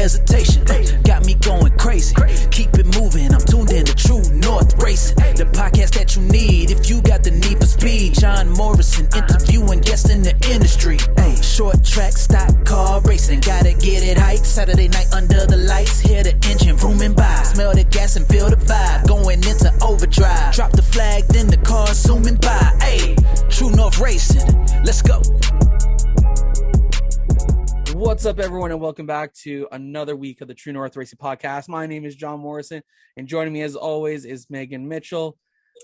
hesitation. Got me going crazy. Keep it moving. I'm tuned in to True North Racing, the podcast that you need if you got the need for speed. John Morrison interviewing guests in the industry. Hey, short track, stock car racing. Gotta get it hyped. Saturday night under the lights. Hear the engine rooming by. Smell the gas and feel the vibe. Going into overdrive. Drop the flag, then the car zooming by. Hey, True North Racing. Let's go. What's up, everyone, and welcome back to another week of the True North Racing podcast. My name is John Morrison, and joining me as always is Megan Mitchell.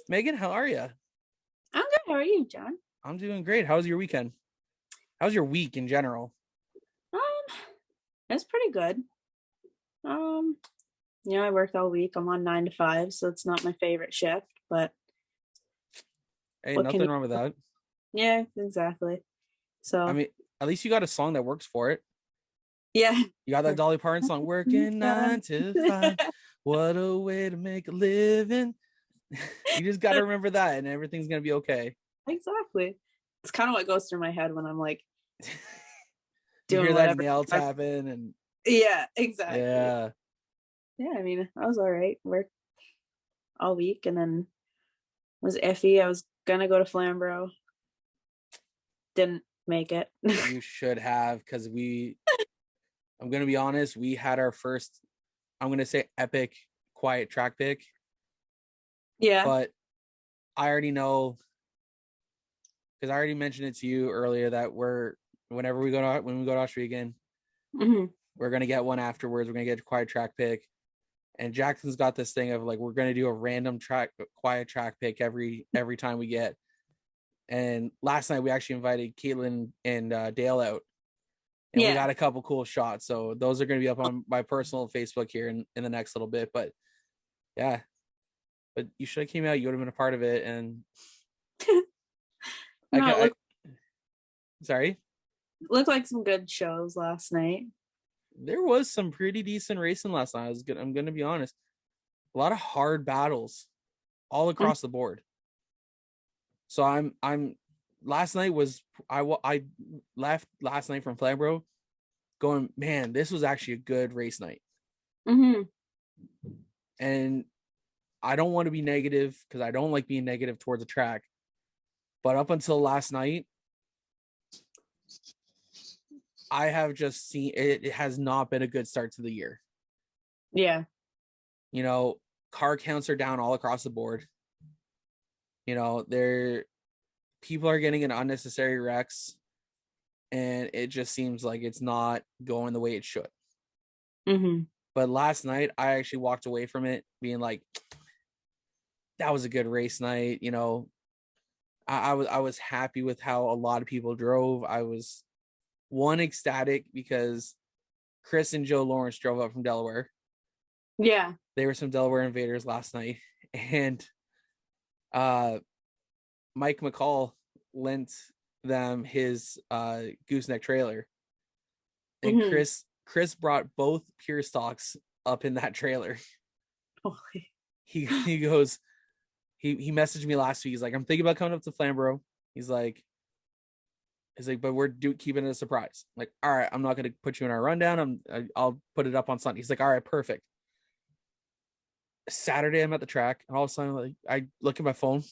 Megan, how are you? I'm good. How are you, John? I'm doing great. How was your weekend? How was your week in general? It's pretty good. I worked all week. I'm on 9 to 5, so it's not my favorite shift, but Hey, nothing wrong with that. Yeah, exactly. So I mean, at least you got a song that works for it. Yeah. You got that Dolly Parton song, working 9 to 5. What a way to make a living. You just got to remember that and everything's going to be okay. Exactly. It's kind of what goes through my head when I'm like doing you hear whatever. That nail tapping and yeah, exactly. Yeah, I mean, I was all right. Worked all week and then was iffy. I was going to go to Flamboro. Didn't make it. You should have, because I'm going to be honest, we had our first, I'm going to say epic quiet track pick. Yeah. But I already know, because I already mentioned it to you earlier, that when we go to Austria again, we're going to get one afterwards. We're going to get a quiet track pick. And Jackson's got this thing of like, we're going to do a random quiet track pick every time we get. And last night we actually invited Caitlin and Dale out. And we got a couple cool shots. So those are going to be up on my personal Facebook here in the next little bit. But yeah. But you should have came out. You would have been a part of it. And sorry? Looked like some good shows last night. There was some pretty decent racing last night. I'm going to be honest. A lot of hard battles all across the board. So I'm last night was I left last night from Flamboro going, man, this was actually a good race night. And I don't want to be negative because I don't like being negative towards the track. But up until last night, I have just seen it has not been a good start to the year. Yeah. You know, car counts are down all across the board. You know, people are getting in unnecessary wrecks, and it just seems like it's not going the way it should. But last night, I actually walked away from it being like, that was a good race night. You know, I was happy with how a lot of people drove. I was ecstatic because Chris and Joe Lawrence drove up from Delaware. Yeah. They were some Delaware invaders last night. And Mike McCall lent them his gooseneck trailer. And Chris brought both pure stocks up in that trailer. Holy. He goes, he messaged me last week. He's like, I'm thinking about coming up to Flamboro. He's like, but we're keeping it a surprise. I'm like, all right, I'm not going to put you in our rundown. I'll put it up on Sunday. He's like, all right, perfect. Saturday, I'm at the track, and all of a sudden, like, I look at my phone,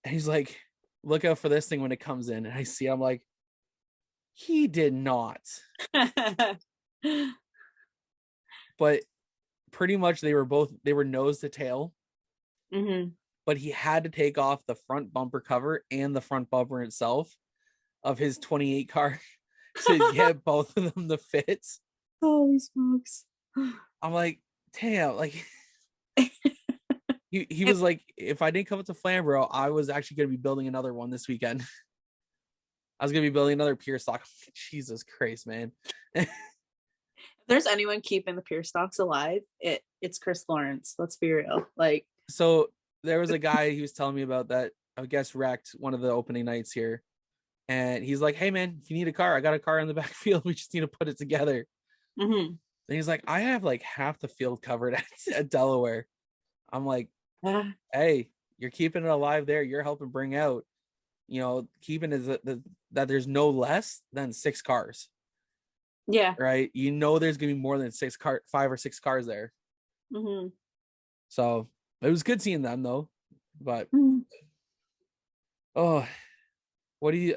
and he's like, look out for this thing when it comes in. And I see, I'm like, he did not. But pretty much they were nose to tail. But he had to take off the front bumper cover and the front bumper itself of his 28 car to get both of them to fit. Holy smokes. I'm like, damn, like he was like, if I didn't come up to Flamboro, I was actually going to be building another one this weekend. I was going to be building another pure stock. Jesus Christ, man. If there's anyone keeping the pure stocks alive, it's Chris Lawrence. Let's be real. Like, so there was a guy he was telling me about that, I guess, wrecked one of the opening nights here. And he's like, hey, man, if you need a car, I got a car in the backfield. We just need to put it together. And he's like, I have like half the field covered at Delaware. I'm like, hey, you're keeping it alive there. You're helping bring out, you know, keeping is that there's no less than 6 cars. Yeah. Right. You know, there's going to be more than 5 or 6 cars there. Mm-hmm. So it was good seeing them though. But, oh, what do you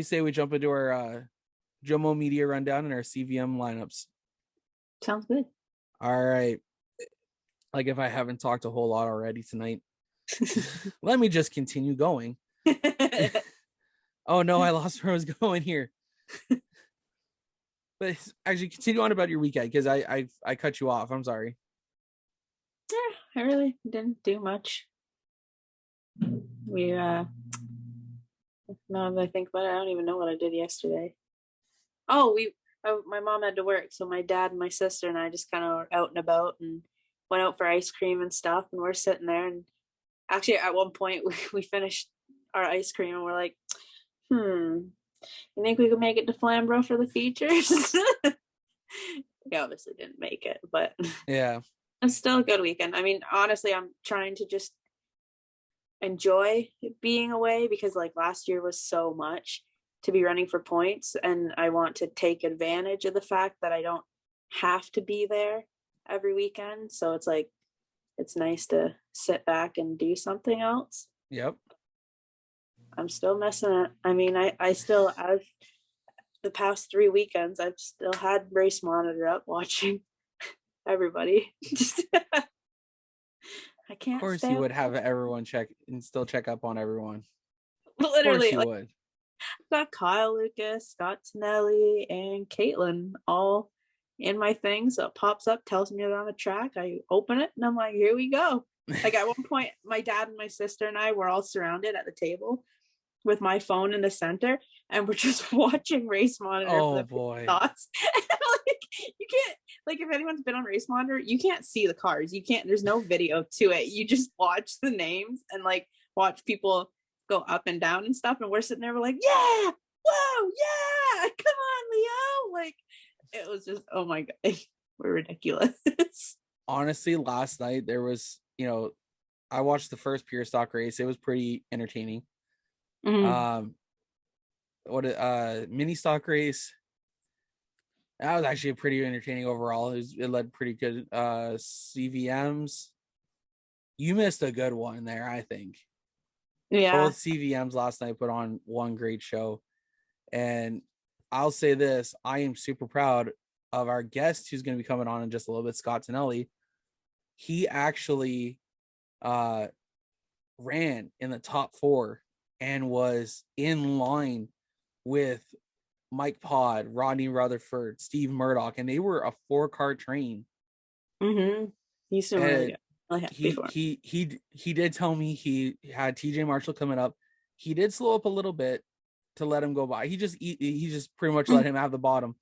say we jump into our Jomo Media rundown and our CVM lineups? Sounds good. All right. Like if I haven't talked a whole lot already tonight, let me just continue going. Oh no, I lost where I was going here. But actually, continue on about your weekend because I cut you off. I'm sorry. Yeah, I really didn't do much. We now that I think about it, I don't even know what I did yesterday. Oh, my mom had to work, so my dad and my sister and I just kind of were out and about and went out for ice cream and stuff. And we're sitting there, and actually, at one point, we finished our ice cream, and we're like, "You think we could make it to Flamboro for the features?" We obviously didn't make it, but yeah, it's still a good weekend. I mean, honestly, I'm trying to just enjoy being away because like last year was so much to be running for points, and I want to take advantage of the fact that I don't have to be there every weekend. So it's like it's nice to sit back and do something else. Yep. I'm still missing it. I mean, I've the past 3 weekends I've still had race monitor up watching everybody. I can't. Of course, you would have everyone check and still check up on everyone. Literally, of course you would. Got Kyle, Lucas, Scott Tonelli, and Caitlin all in my thing. So it pops up, tells me they're on the track. I open it, and I'm like, here we go. Like at one point, my dad and my sister and I were all surrounded at the table with my phone in the center, and we're just watching race monitor. Oh boy! Thoughts. Like you can't. Like if anyone's been on race monitor, you can't see the cars. You can't. There's no video to it. You just watch the names and like watch people go up and down and stuff. And we're sitting there, we're like, yeah, whoa, yeah, come on, Leo. Like it was just, oh my god, we're ridiculous. Honestly, last night there was, I watched the first pure stock race. It was pretty entertaining. Mm-hmm. Mini stock race. That was actually pretty entertaining overall. It led pretty good. CVMs. You missed a good one there, I think. Yeah. Both CVMs last night put on one great show. And I'll say this, I am super proud of our guest who's going to be coming on in just a little bit, Scott Tonelli. He actually ran in the top 4 and was in line with Mike Pod, Rodney Rutherford, Steve Murdoch, and they were a 4-car train. Mm-hmm. He's so really good. He did tell me he had TJ Marshall coming up. He did slow up a little bit to let him go by. He just pretty much let him have the bottom.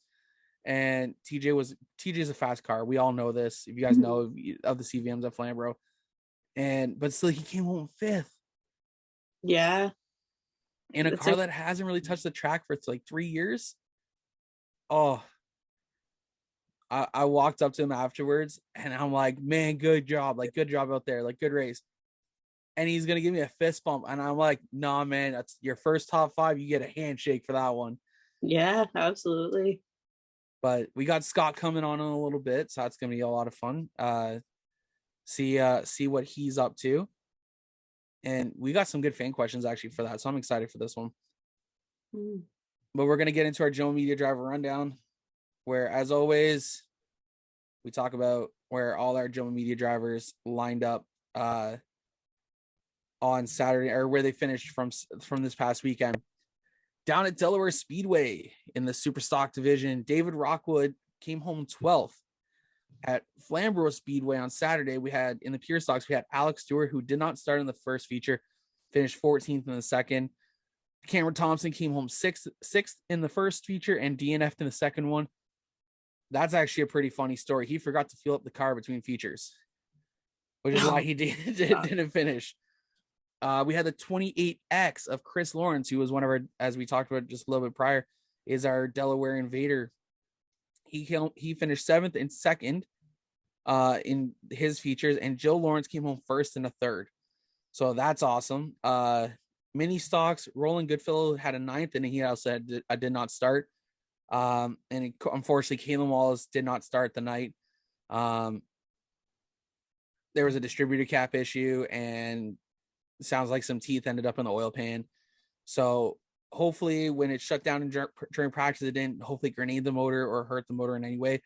And TJ's a fast car. We all know this. If you guys know of the CVMs at Flamboro. But still he came home 5th. Yeah. In a car that hasn't really touched the track for like 3 years. Oh, I walked up to him afterwards and I'm like, man, good job. Like, good job out there. Like, good race. And he's going to give me a fist bump. And I'm like, nah, man, that's your first top 5. You get a handshake for that one. Yeah, absolutely. But we got Scott coming on in a little bit. So that's going to be a lot of fun. See what he's up to. And we got some good fan questions actually for that. So I'm excited for this one. But we're going to get into our Joe Media Driver Rundown, where, as always, we talk about where all our Joe Media drivers lined up on Saturday, or where they finished from this past weekend. Down at Delaware Speedway in the Super Stock division, David Rockwood came home 12th. At Flamboro Speedway on Saturday, we had, in the pure stocks, we had Alex Stewart, who did not start in the first feature, finished 14th in the second. Cameron Thompson came home sixth in the first feature and DNF'd in the second one. That's actually a pretty funny story. He forgot to fuel up the car between features, which is why he didn't finish. We had the 28X of Chris Lawrence, who was one of our, as we talked about just a little bit prior, is our Delaware Invader. He finished 7th and 2nd in his features, and Joe Lawrence came home 1st and a 3rd. So that's awesome. Mini stocks, Roland Goodfellow had a 9th, and he also did not start. Unfortunately, Kalen Wallace did not start the night. There was a distributor cap issue, and it sounds like some teeth ended up in the oil pan. So hopefully when it shut down during practice, it didn't hopefully grenade the motor or hurt the motor in any way,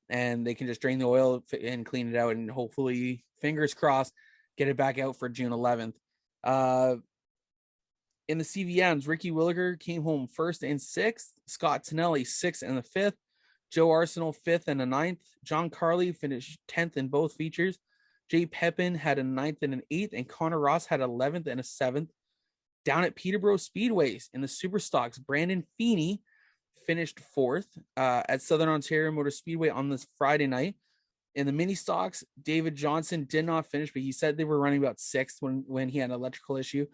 and they can just drain the oil and clean it out, and hopefully, fingers crossed, get it back out for June 11th. In the CVMs, Ricky Williger came home first and sixth, Scott Tonelli sixth and the fifth, Joe Arsenal fifth and a ninth, John Carley finished 10th in both features, Jay Pepin had a ninth and an eighth, and Connor Ross had 11th and a seventh. Down at Peterborough Speedways in the Super Stocks, Brandon Feeney finished fourth at Southern Ontario Motor Speedway on this Friday night. In the mini stocks, David Johnson did not finish, but he said they were running about sixth when he had an electrical issue.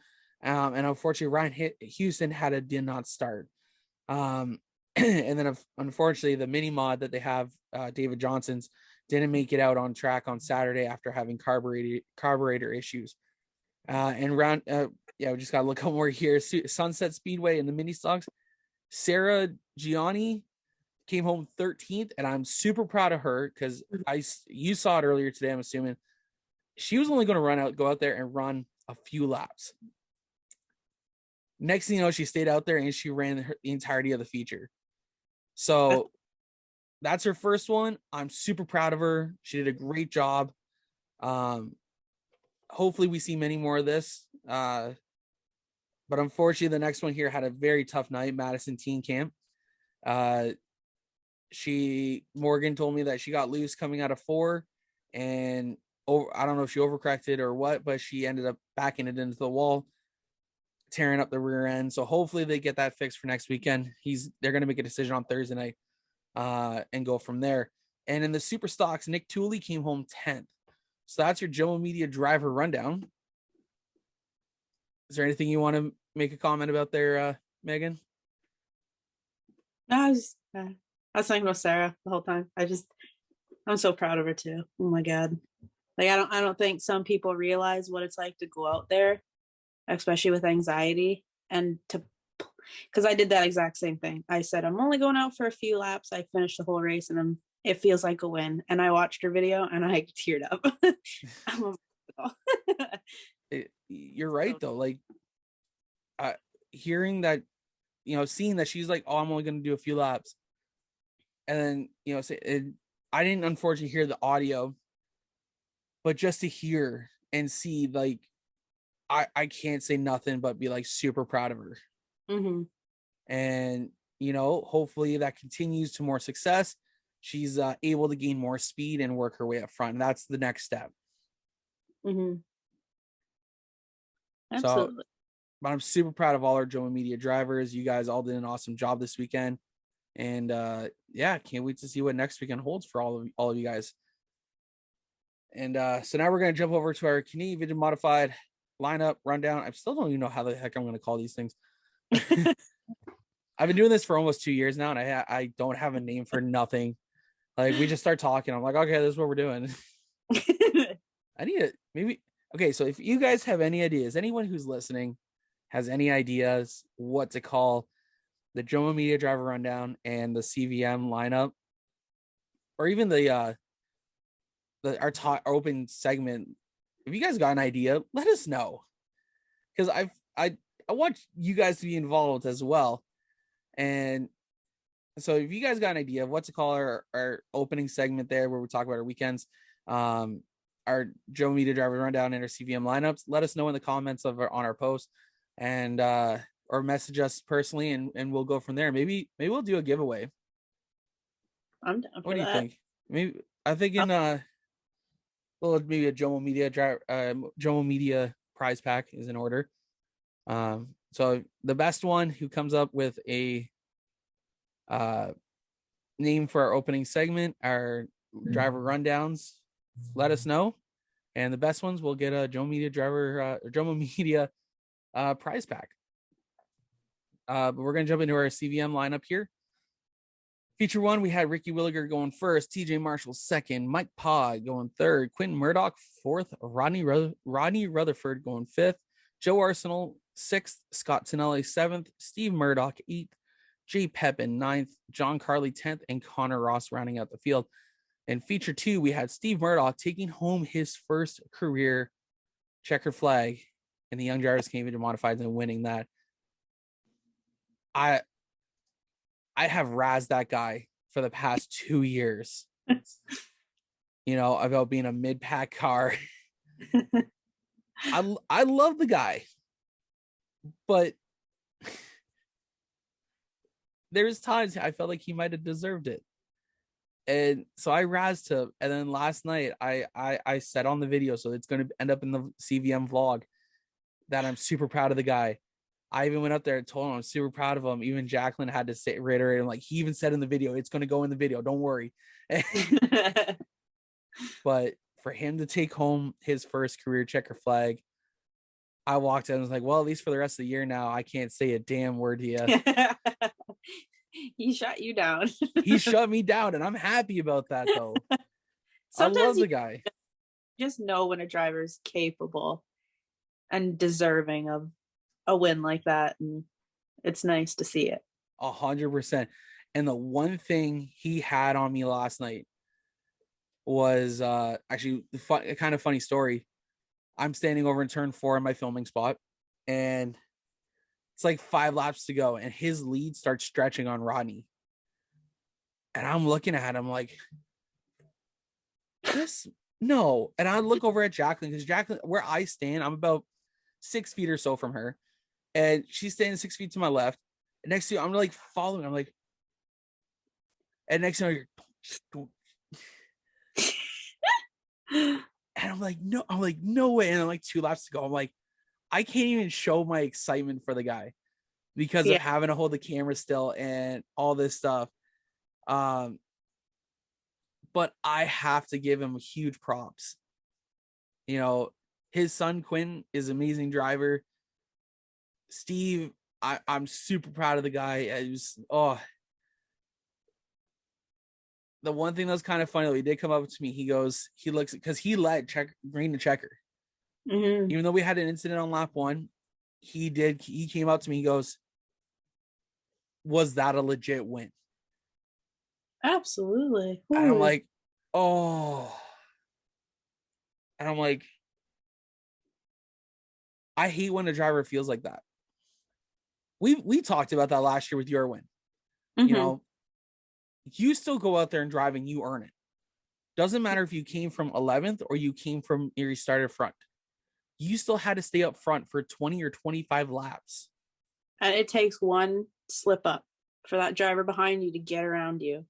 And unfortunately, Ryan Houston did not start. And then unfortunately, the mini mod that they have, David Johnson's, didn't make it out on track on Saturday after having carburetor issues. We just got to look up more here. Sunset Speedway in the mini stocks, Sarah Gianni came home 13th, and I'm super proud of her because you saw it earlier today. I'm assuming she was only going to go out there and run a few laps. Next thing you know, she stayed out there and she ran the entirety of the feature. So that's her first one. I'm super proud of her. She did a great job. Hopefully we see many more of this. But unfortunately, the next one here had a very tough night, Madison Teen Camp. Morgan told me that she got loose coming out of 4, and I don't know if she overcorrected or what, but she ended up backing it into the wall, tearing up the rear end. So hopefully they get that fixed for next weekend. They're going to make a decision on Thursday night and go from there. And in the super stocks, Nick Tooley came home 10th. So that's your Joe Media driver rundown. Is there anything you want to make a comment about there, Megan? No, I was thinking about Sarah the whole time. I'm so proud of her too. Oh my God. Like, I don't think some people realize what it's like to go out there, especially with anxiety, and because I did that exact same thing. I said, I'm only going out for a few laps. I finished the whole race and it feels like a win. And I watched her video and I teared up. You're right though. Like, hearing that, seeing that she's like, oh, I'm only going to do a few laps. And then, I didn't unfortunately hear the audio, but just to hear and see, like, I can't say nothing but be like super proud of her. Mm-hmm. And, hopefully that continues to more success. She's able to gain more speed and work her way up front. And that's the next step. Mm-hmm. Absolutely. So, but I'm super proud of all our Joe Media drivers. You guys all did an awesome job this weekend. And can't wait to see what next weekend holds for all of you guys. And so now we're going to jump over to our Canadian Vision Modified lineup rundown. I still don't even know how the heck I'm going to call these things. I've been doing this for almost 2 years now, and I don't have a name for nothing. Like, we just start talking. I'm like, okay, this is what we're doing. I need it. Maybe. Okay, so if you guys have any ideas, anyone who's listening has any ideas what to call the Joe Media driver rundown and the CVM lineup, or even our open segment, if you guys got an idea, let us know, because I want you guys to be involved as well. And so if you guys got an idea of what to call our opening segment there, where we talk about our weekends, our Joe Media driver rundown and our CVM lineups, let us know in the comments on our post, and or message us personally, and we'll go from there. Maybe we'll do a giveaway. I'm down for that. What do you think? Maybe I think maybe a Joe Media prize pack is in order. So the best one who comes up with a name for our opening segment, our driver rundowns, let us know, and the best ones will get a Joe Media prize pack. But we're gonna jump into our CVM lineup here. Feature 1, we had Ricky Williger going first, TJ Marshall second, Mike Pod going third, Quentin Murdoch fourth, Rodney Rutherford going fifth, Joe Arsenal sixth, Scott Tonelli seventh, Steve Murdoch eighth, Jay Pepin 9th, John Carley 10th, and Connor Ross rounding out the field. In feature 2, we had Steve Murdoch taking home his first career checker flag, and the young drivers came into modifieds and winning that. I have razzed that guy for the past 2 years, about being a mid-pack car. I love the guy, but there's times I felt like he might have deserved it. And so I razzed him. And then last night I said on the video, so it's going to end up in the CVM vlog, that I'm super proud of the guy. I even went up there and told him I'm super proud of him. Even Jacqueline had to say, reiterate, and like he even said in the video, it's going to go in the video. Don't worry. But for him to take home his first career checker flag, I walked in and was like, well, at least for the rest of the year now, I can't say a damn word to you. He shut you down. He shut me down, and I'm happy about that, though. Sometimes I love the guy. Just know when a driver is capable and deserving of a win like that, and it's nice to see it. 100%. And the one thing he had on me last night was actually a kind of funny story. I'm standing over in turn 4 in my filming spot, and it's like 5 laps to go, and his lead starts stretching on Rodney. And I'm looking at him like, this, no. And I look over at Jacqueline, because Jacqueline, where I stand, I'm about 6 feet or so from her, and she's standing 6 feet to my left. And next to you, I'm like following. I'm like, and next to you, and I'm like, no way. And I'm like 2 laps to go. I'm like, I can't even show my excitement for the guy because of having to hold the camera still and all this stuff. But I have to give him huge props. His son Quinn is an amazing driver. Steve, I'm super proud of the guy. The one thing that was kind of funny, though, he did come up to me. He looks, because he led green to checker. Mm-hmm. Even though we had an incident on lap 1, he came up to me. He goes, was that a legit win? Absolutely. Ooh. And I'm like, oh. And I'm like, I hate when a driver feels like that. We talked about that last year with your win. Mm-hmm. You still go out there and drive and you earn it. Doesn't matter if you came from 11th or you started front. You still had to stay up front for 20 or 25 laps. And it takes one slip up for that driver behind you to get around you.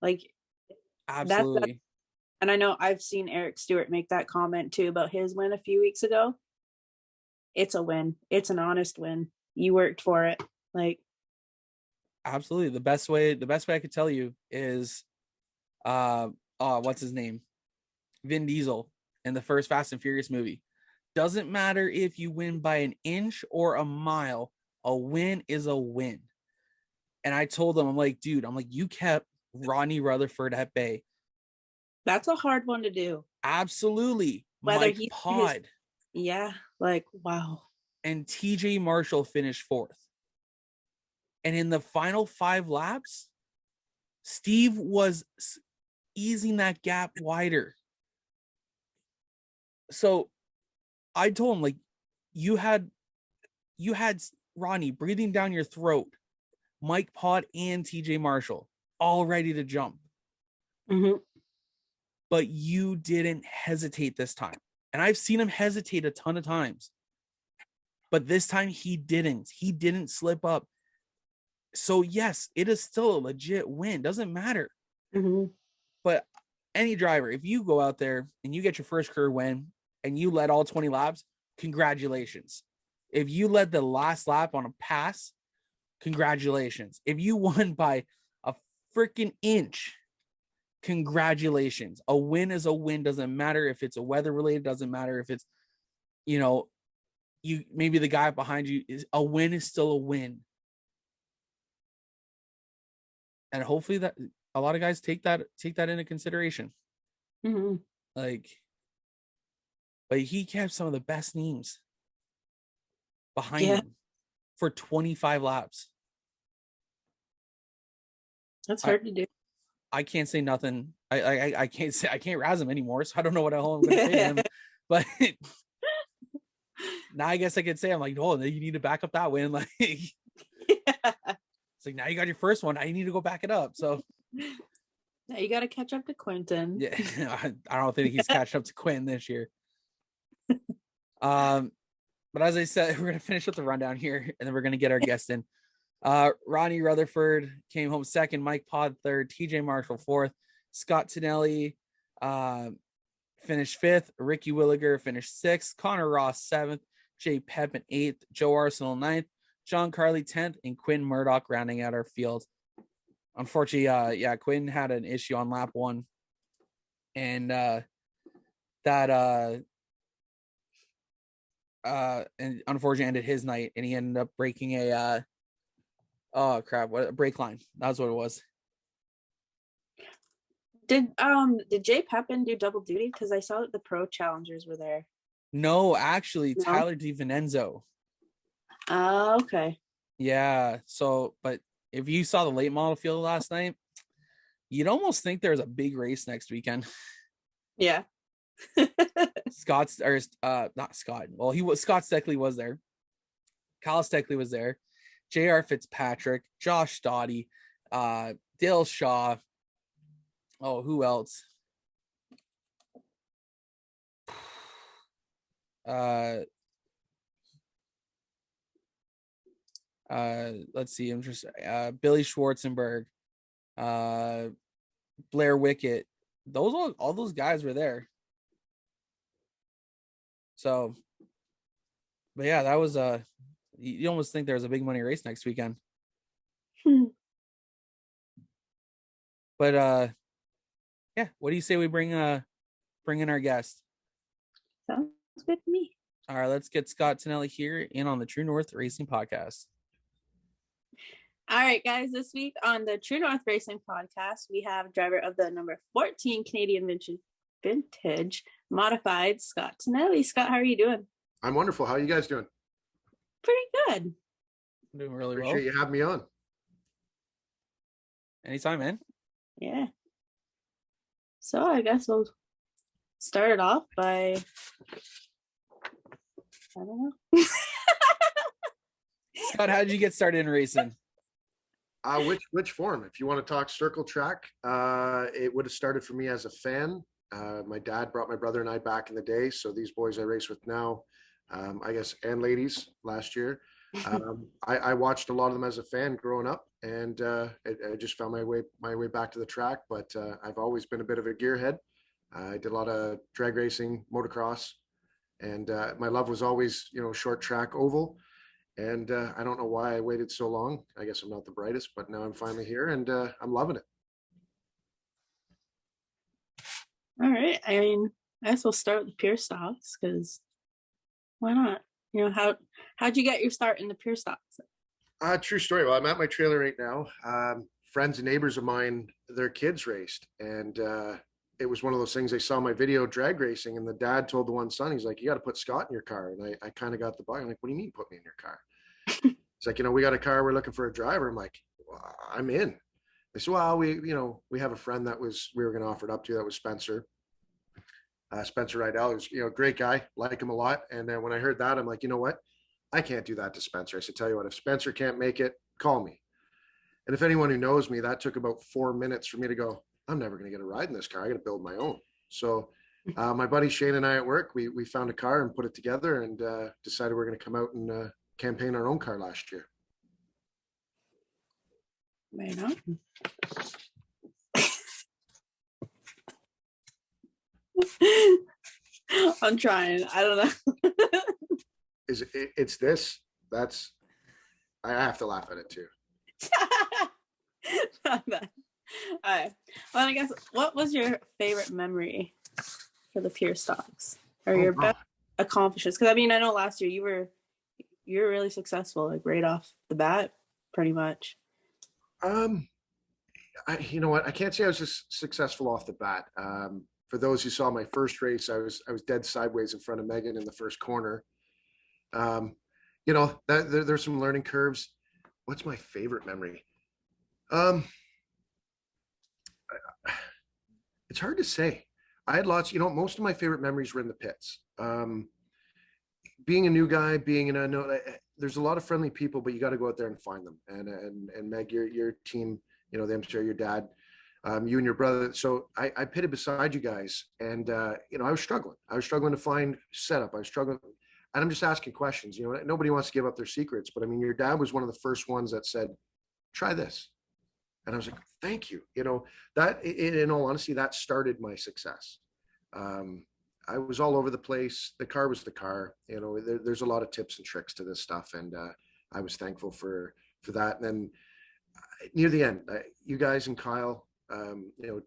Like, absolutely. And I know I've seen Eric Stewart make that comment too about his win a few weeks ago. It's a win. It's an honest win. You worked for it. Like, absolutely. The best way I could tell you is what's his name? Vin Diesel in the first Fast and Furious movie. Doesn't matter if you win by an inch or a mile, a win is a win. And I told him, I'm like, dude, you kept Rodney Rutherford at bay. That's a hard one to do. Absolutely. Whether Mike Pod. Wow. And TJ Marshall finished 4th. And in the final 5 laps, Steve was easing that gap wider. So I told him, you had Ronnie breathing down your throat, Mike Pod and TJ Marshall all ready to jump. Mm-hmm. But you didn't hesitate this time. And I've seen him hesitate a ton of times. But this time he didn't. He didn't slip up. So yes, it is still a legit win. Doesn't matter. Mm-hmm. But any driver, if you go out there and you get your first career win and you led all 20 laps, congratulations. If you led the last lap on a pass, congratulations. If you won by a freaking inch, congratulations. A win is a win. Doesn't matter if it's a weather related. Doesn't matter if it's, maybe the guy behind you is a win is still a win. And hopefully that a lot of guys take that into consideration. Mm-hmm. But he kept some of the best names behind him for 25 laps. That's hard to do. I can't say nothing. I can't razz him anymore, so I don't know what the hell I'm gonna say to him. But now I guess I could say, I'm like, oh, you need to back up that win. Like, it's like, now you got your first one. I need to go back it up. So now you got to catch up to Quentin. Yeah, I don't think he's catching up to Quentin this year. But as I said, we're gonna finish with the rundown here, and then we're gonna get our guest in. Ronnie Rutherford came home second, Mike Pod third, TJ Marshall fourth, Scott Tonelli finished fifth, Ricky Williger finished sixth, Connor Ross seventh, Jay Pepin eighth, Joe Arsenal ninth, John Carley 10th, and Quinn Murdoch rounding out our field. Unfortunately, Quinn had an issue on lap one, and and unfortunately ended his night, and he ended up breaking a brake line. That's what it was. Did Jay Pepin do double duty? Because I saw that the pro challengers were there. No, actually, no? Tyler DiVincenzo. Oh, okay. Yeah. So, but if you saw the late model field last night, you'd almost think there's a big race next weekend. Yeah. Scott Steckley was there. Kyle Steckley was there. J.R. Fitzpatrick, Josh Stoddy, Dale Shaw. Oh, who else? Let's see. I'm just Billy Schwarzenberg, Blair Wickett. All those guys were there. So, but yeah, that was you almost think there was a big money race next weekend. But yeah, what do you say we bring in our guest? Sounds good to me. All right, let's get Scott Tonelli here in on the True North Racing Podcast. All right, guys, this week on the True North Racing Podcast, we have driver of the number 14 Canadian Vintage Modified, Scott Tonelli. Scott, how are you doing? I'm wonderful. How are you guys doing? Pretty good. I'm doing really well. Appreciate you having me on. Anytime, man. Yeah. So I guess we'll start it off by, I don't know. Scott, how did you get started in racing? Which form? If you want to talk circle track, it would have started for me as a fan. My dad brought my brother and I back in the day. So these boys I race with now, I guess, and ladies last year. I watched a lot of them as a fan growing up, and I just found my way back to the track. But I've always been a bit of a gearhead. I did a lot of drag racing, motocross, and my love was always, short track oval. And I don't know why I waited so long. I guess I'm not the brightest, but now I'm finally here, and I'm loving it. All right. I mean, I guess we'll start with the pure stocks, because why not? How'd you get your start in the pure stocks? True story. Well, I'm at my trailer right now. Friends and neighbors of mine, their kids raced, and it was one of those things. They saw my video drag racing, and the dad told the one son, he's like, "You got to put Scott in your car." And I kind of got the bug. I'm like, "What do you mean put me in your car?" It's like, we got a car. We're looking for a driver. I'm like, well, I'm in. They said, well, we have a friend we were going to offer it up to. That was Spencer. Spencer Rydell, was, great guy, like him a lot. And then when I heard that, I'm like, you know what? I can't do that to Spencer. I said, tell you what, if Spencer can't make it, call me. And if anyone who knows me, that took about 4 minutes for me to go, I'm never going to get a ride in this car. I got to build my own. So my buddy Shane and I at work, we found a car and put it together, and decided we're going to come out and campaign our own car last year. Right on. I'm trying. I don't know. It's this. That's. I have to laugh at it too. Not bad. All right. Well, I guess, what was your favorite memory for the pure stocks, or your best accomplishments? Because I mean, I know last year you were really successful, like right off the bat, pretty much. You know what? I can't say I was just successful off the bat. For those who saw my first race, I was dead sideways in front of Megan in the first corner. There's some learning curves. What's my favorite memory? It's hard to say. I had lots, most of my favorite memories were in the pits. Being a new guy, being in a no, there's a lot of friendly people, but you got to go out there and find them. And Meg, your team, the MCR, your dad, you and your brother. So I pitted beside you guys, and I was struggling. I was struggling to find setup. I was struggling, and I'm just asking questions. Nobody wants to give up their secrets, but I mean, your dad was one of the first ones that said, "Try this," and I was like, "Thank you." That, in all honesty, that started my success. I was all over the place. The car was the car. There's a lot of tips and tricks to this stuff, and I was thankful for that. And then near the end, you guys and Kyle,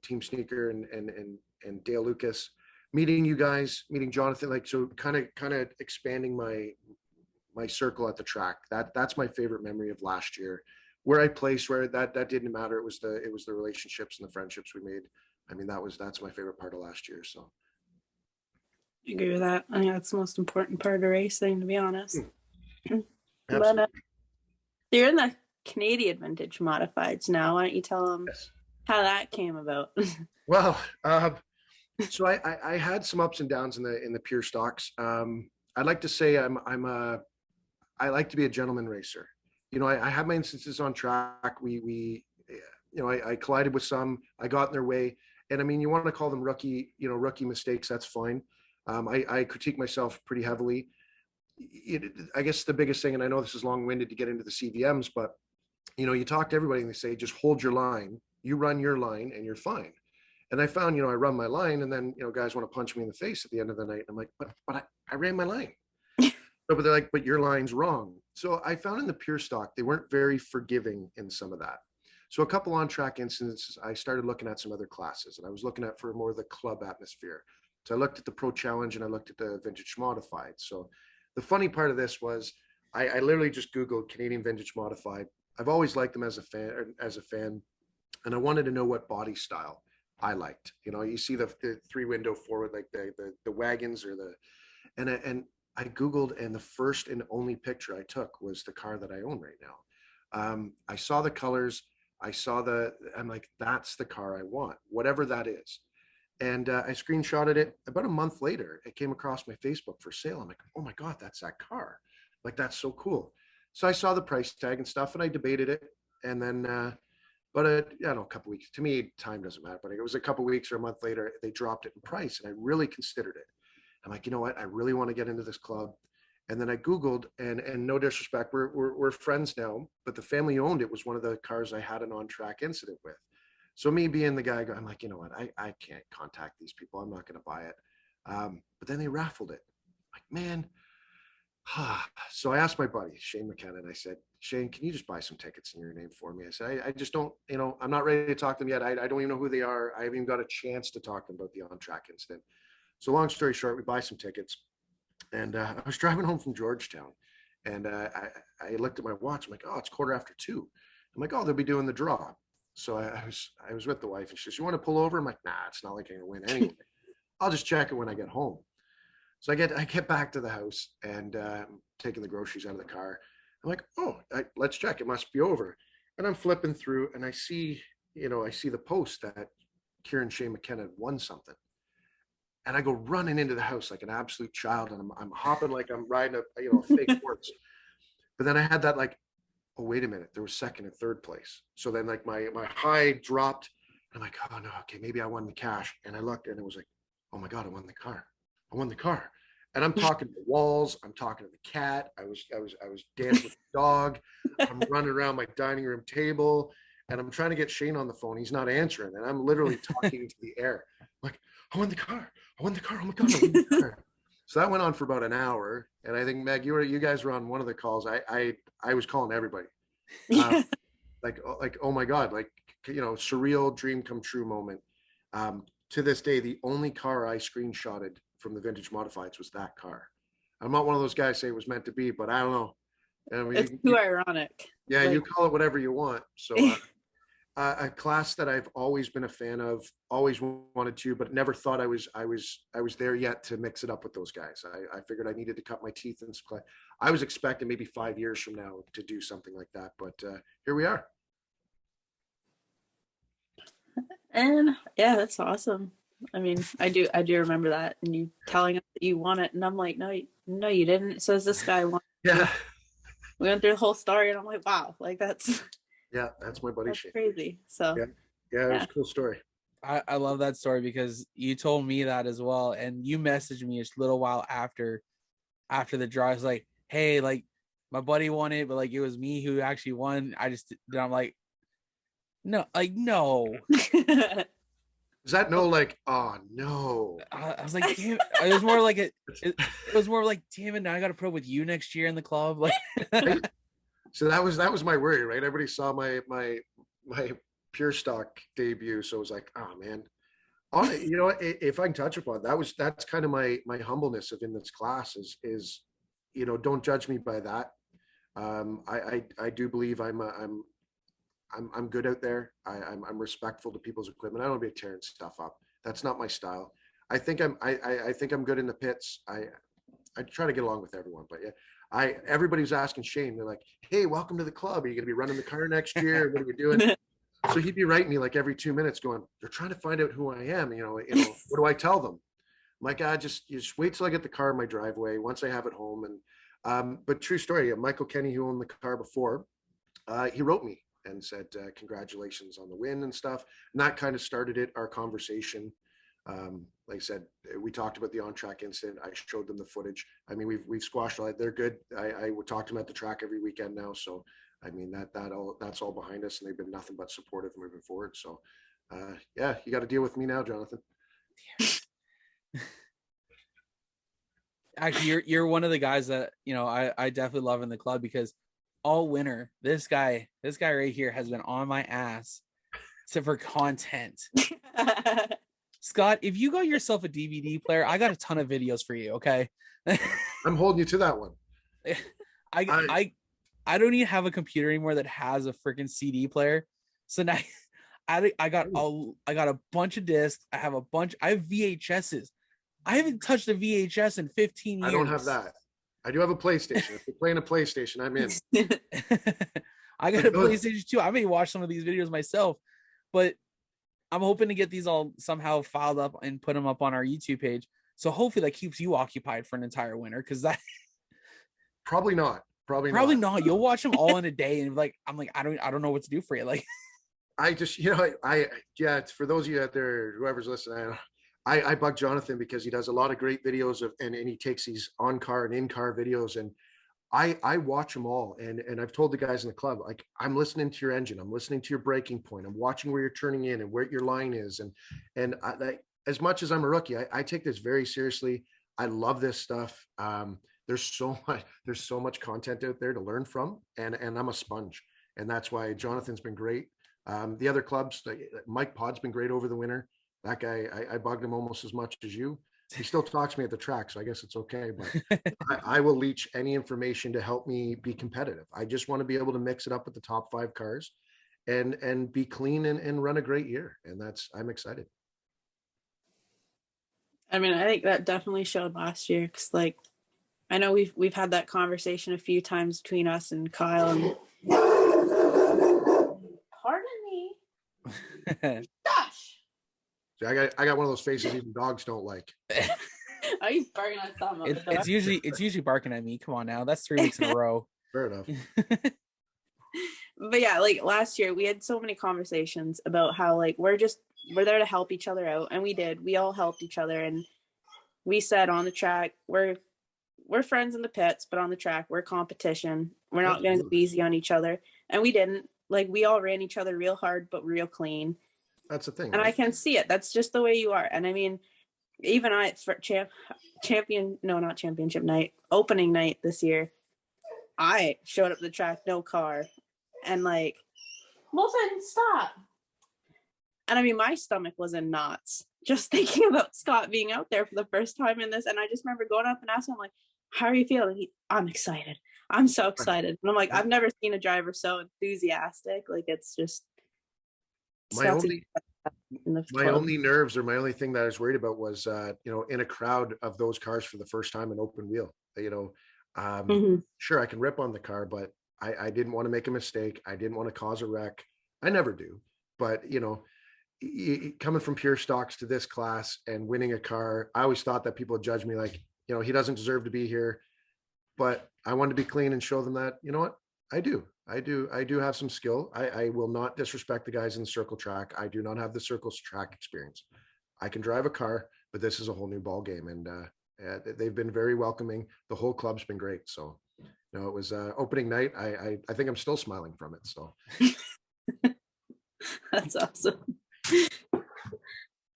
Team Sneaker and Dale Lucas, meeting you guys, meeting Jonathan, so kind of expanding my circle at the track. That's my favorite memory of last year. Where I placed, where that didn't matter. It was the relationships and the friendships we made. I mean, that's my favorite part of last year. So. I agree with that. I think that's the most important part of racing, to be honest. Absolutely. But you're in the Canadian vintage modifieds now. Why don't you tell them how that came about? Well, so I had some ups and downs in the pure stocks. I'd like to say I like to be a gentleman racer. I have my instances on track. I collided with some. I got in their way, and I mean, you want to call them rookie mistakes. That's fine. I critique myself pretty heavily. I guess the biggest thing, and I know this is long-winded to get into the CVMs, but you talk to everybody and they say, just hold your line. You run your line and you're fine. And I found, I run my line, and then, guys want to punch me in the face at the end of the night. I'm like, but I ran my line. But they're like, but your line's wrong. So I found in the pure stock, they weren't very forgiving in some of that. So a couple on-track instances, I started looking at some other classes, and I was looking at for more of the club atmosphere. So I looked at the Pro Challenge and I looked at the Vintage Modified. So the funny part of this was I literally just Googled Canadian Vintage Modified. I've always liked them as a fan, and I wanted to know what body style I liked. You see the 3-window forward, like the wagons or and I Googled, and the first and only picture I took was the car that I own right now. I saw the colors. I'm like, that's the car I want, whatever that is. And I screenshotted it. About a month later, it came across my Facebook for sale. I'm like, oh my God, that's that car. Like, that's so cool. So I saw the price tag and stuff, and I debated it. And then, a couple weeks, to me, time doesn't matter, but it was a couple weeks or a month later, they dropped it in price, and I really considered it. I'm like, you know what? I really want to get into this club. And then I Googled, and no disrespect, we're friends now, but the family who owned it was one of the cars I had an on-track incident with. So me being the guy, I'm like, you know what? I can't contact these people. I'm not going to buy it. But then they raffled it. I'm like, man. So I asked my buddy, Shane McKenna, and I said, Shane, can you just buy some tickets in your name for me? I said, I just don't, I'm not ready to talk to them yet. I don't even know who they are. I haven't even got a chance to talk to them about the on-track incident. So long story short, we buy some tickets. And I was driving home from Georgetown, and I looked at my watch. I'm like, oh, it's 2:45. I'm like, oh, they'll be doing the draw. So I was with the wife, and she says, you want to pull over? I'm like, nah, it's not like I'm gonna win anyway. I'll just check it when I get home. So I get back to the house, and I'm taking the groceries out of the car. I'm like, oh, let's check. It must be over. And I'm flipping through, and I see the post that Kieran Shane McKenna had won something. And I go running into the house like an absolute child, and I'm hopping like I'm riding a fake horse. But then I had that like, oh, wait a minute, there was second and third place. So then like my high dropped. I'm like, oh no, okay, maybe I won the cash. And I looked, and it was like, oh my God, I won the car. I won the car. And I'm talking to the walls. I'm talking to the cat. I was dancing with the dog. I'm running around my dining room table, and I'm trying to get Shane on the phone. He's not answering, and I'm literally talking to the air. I'm like, I won the car. I won the car. Oh my God, I won the car. So that went on for about an hour. And I think, Meg, you guys were on one of the calls. I was calling everybody. Like, oh my God, like, surreal dream come true moment. To this day, the only car I screenshotted from the Vintage Modifieds was that car. I'm not one of those guys say it was meant to be, but I don't know. I mean, it's too ironic. Yeah, you call it whatever you want. So a class that I've always been a fan of, always wanted to, but never thought I was there yet to mix it up with those guys. I figured I needed to cut my teeth in some class. I was expecting maybe 5 years from now to do something like that, but here we are. And yeah, that's awesome. I mean, I do remember that, and you telling us that you won it, and I'm like, no, you didn't. It says this guy won. Yeah. We went through the whole story, and I'm like, wow, like that's my buddy Shane. crazy. So Yeah, it was a cool story. I love that story because you told me that as well, and you messaged me a little while after the draw. I was like, hey, like my buddy won it, but like it was me who actually won. I'm like, no, like no. Is that no? Like, oh no. I was like, damn. It was more like it was more like, damn it. Now I got to pro with you next year in the club. Like, so that was my worry, right? Everybody saw my pure stock debut, so it was like, oh man. You know, if I can touch upon that's kind of my humbleness of in this class is you know, don't judge me by that. I do believe I'm good out there. I'm respectful to people's equipment. I don't be tearing stuff up. That's not my style. I think I'm good in the pits. I try to get along with everyone, but yeah, everybody's asking Shane. They're like, "Hey, welcome to the club. Are you going to be running the car next year? What are you doing?" So he'd be writing me like every 2 minutes, going, "They're trying to find out who I am. You know, what do I tell them?" I'm like, you just wait till I get the car in my driveway. Once I have it home, and but true story. Michael Kenny, who owned the car before, he wrote me and said, congratulations on the win and stuff. And that kind of started our conversation. Like I said, we talked about the on-track incident. I showed them the footage. I mean, we've squashed all that. They're good. I would talk to them at the track every weekend now. So, I mean, that's all behind us, and they've been nothing but supportive moving forward. So, yeah, you got to deal with me now, Jonathan. Actually, you're one of the guys that, you know, I definitely love in the club because all winter, this guy right here has been on my ass for content. Scott, if you got yourself a DVD player, I got a ton of videos for you. Okay. I'm holding you to that one. I don't even have a computer anymore that has a freaking CD player. So now I got a bunch of discs. I have VHSs. I haven't touched a VHS in 15 years. I don't have that. I do have a PlayStation. If you're playing a PlayStation, I'm in. I got a PlayStation too. I may watch some of these videos myself, but I'm hoping to get these all somehow filed up and put them up on our YouTube page. So hopefully that keeps you occupied for an entire winter, because that probably not. You'll watch them all in a day, and I'm like, I don't know what to do for you. Like, I just, you know, it's for those of you out there, whoever's listening, I bug Jonathan because he does a lot of great videos and he takes these on-car and in-car videos, and I watch them all. And I've told the guys in the club, like, I'm listening to your engine. I'm listening to your braking point. I'm watching where you're turning in and where your line is. And as much as I'm a rookie, I take this very seriously. I love this stuff. There's so much content out there to learn from, and I'm a sponge. And that's why Jonathan's been great. The other clubs, Mike Pod's been great over the winter. That guy, I bugged him almost as much as you. He still talks to me at the track, so I guess it's okay. But I will leech any information to help me be competitive. I just want to be able to mix it up with the top 5 cars and be clean and run a great year. And I'm excited. I mean, I think that definitely showed last year, because like, I know we've had that conversation a few times between us and Kyle. And pardon me. Gosh. So I got one of those faces even dogs don't like. Are you barking at someone? It's usually barking at me. Come on now, that's 3 weeks in a row. Fair enough. But yeah, like last year we had so many conversations about how like we're there to help each other out, and we all helped each other, and we said on the track we're friends in the pits, but on the track we're competition. We're not going to go easy on each other, and we didn't. Like, we all ran each other real hard but real clean. That's the thing. And right? I can see it. That's just the way you are. And I mean, even for not championship night, opening night this year, I showed up to the track, no car. And like, Wilson, stop. And I mean, my stomach was in knots just thinking about Scott being out there for the first time in this. And I just remember going up and asking him, like, how are you feeling? I'm excited. I'm so excited. And I'm like, I've never seen a driver so enthusiastic. Like, it's just my only nerves, or my only thing that I was worried about was in a crowd of those cars for the first time in open wheel, sure, I can rip on the car, but I didn't want to make a mistake. I didn't want to cause a wreck. I never do, but coming from pure stocks to this class and winning a car, I always thought that people would judge me like, he doesn't deserve to be here. But I wanted to be clean and show them that, you know what, I do have some skill. I will not disrespect the guys in the circle track. I do not have the circle track experience. I can drive a car, but this is a whole new ball game. And they've been very welcoming. The whole club's been great. So, it was opening night. I think I'm still smiling from it. So that's awesome.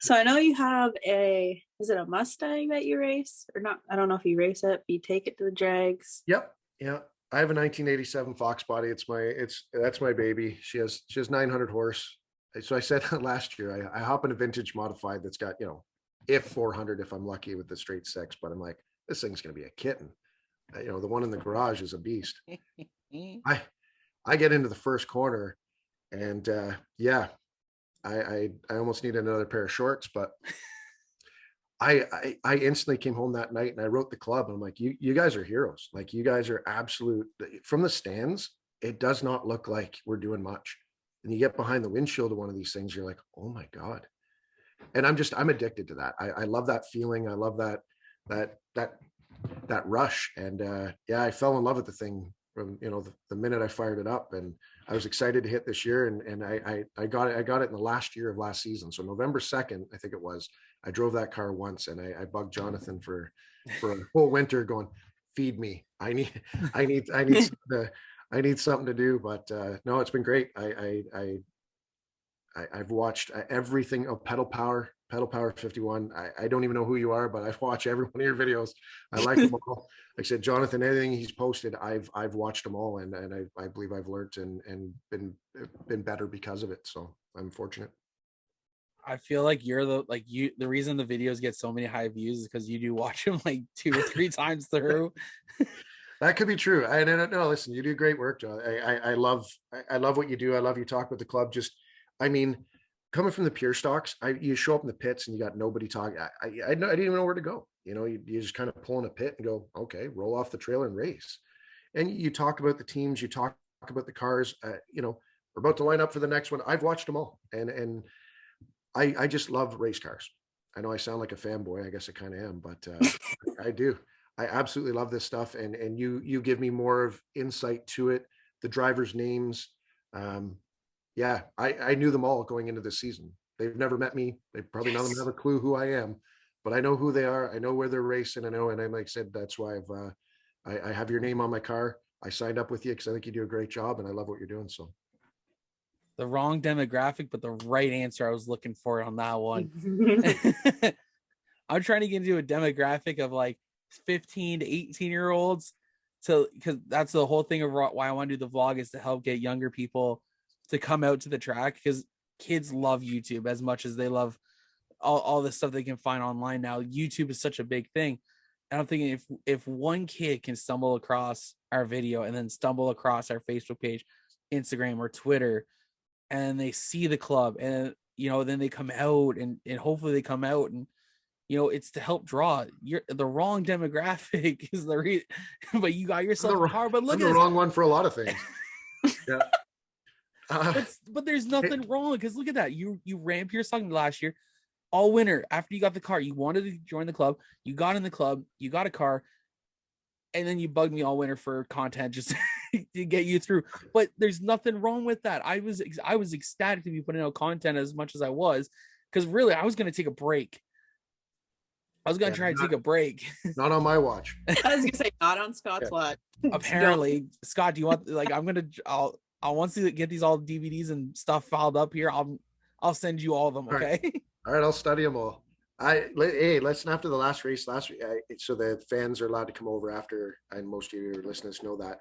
So I know you have is it a Mustang that you race or not? I don't know if you race it, but you take it to the drags. Yep. Yeah. I have a 1987 Fox body. That's my baby. She has 900 horse. So I said last year, I hop in a vintage modified that's got, if 400, if I'm lucky with the straight six, but I'm like, this thing's going to be a kitten. The one in the garage is a beast. I get into the first corner and I almost need another pair of shorts, but I instantly came home that night and I wrote the club. And I'm like, you guys are heroes. Like, you guys are absolute. From the stands, it does not look like we're doing much. And you get behind the windshield of one of these things, you're like, oh my God. And I'm addicted to that. I love that feeling. I love that rush. And I fell in love with the thing from, the minute I fired it up, and I was excited to hit this year. And I got it in the last year of last season. So November 2nd, I think it was, I drove that car once, and I bugged Jonathan for a whole winter going, feed me. I need something to do. But no, it's been great. I've watched everything of Pedal Power 51. I don't even know who you are, but I've watched every one of your videos. I like them all. Like I said, Jonathan, anything he's posted, I've watched them all, and I believe I've learned and been better because of it. So I'm fortunate. I feel like the reason the videos get so many high views is because you do watch them like 2 or 3 times through. That could be true. I don't know. Listen, you do great work, John. I love what you do. I love you talk with the club. Coming from the pure stocks, you show up in the pits and you got nobody talking. I didn't even know where to go. You just kind of pull in a pit and go, okay, roll off the trailer and race. And you talk about the teams, you talk about the cars. We're about to line up for the next one. I've watched them all, and I just love race cars. I know I sound like a fanboy. I guess I kind of am, but I do. I absolutely love this stuff, and you give me more of insight to it. The drivers' names. I knew them all going into this season. They've never met me. They probably none of them have a clue who I am, but I know who they are. I know where they're racing. And like I said, that's why I have your name on my car. I signed up with you because I think you do a great job, and I love what you're doing. So the wrong demographic, but the right answer I was looking for on that one. I'm trying to get into a demographic of like 15 to 18-year-olds. So, because that's the whole thing of why I want to do the vlog, is to help get younger people to come out to the track, because kids love YouTube as much as they love all the stuff they can find online now. YouTube is such a big thing. And I'm thinking if one kid can stumble across our video and then stumble across our Facebook page, Instagram or Twitter, and they see the club, and then they come out and hopefully they come out, and it's to help draw. You're the wrong demographic is the reason, but you got yourself a car. But look, I'm the wrong one for a lot of things. Yeah. But there's nothing wrong, because look at that. You ran pure stocking last year, all winter. After you got the car, you wanted to join the club. You got in the club. You got a car, and then you bugged me all winter for content just to get you through. But there's nothing wrong with that. I was ecstatic to be putting out content as much as I was, because really I was going to take a break. I was going to try to take a break. Not on my watch. I was going to say not on Scott's watch. Apparently, Scott, do you want I want to get these all DVDs and stuff filed up here. I'll send you all of them. Okay. All right. I'll study them all. Listen, after the last race last week, so the fans are allowed to come over after, and most of your listeners know that.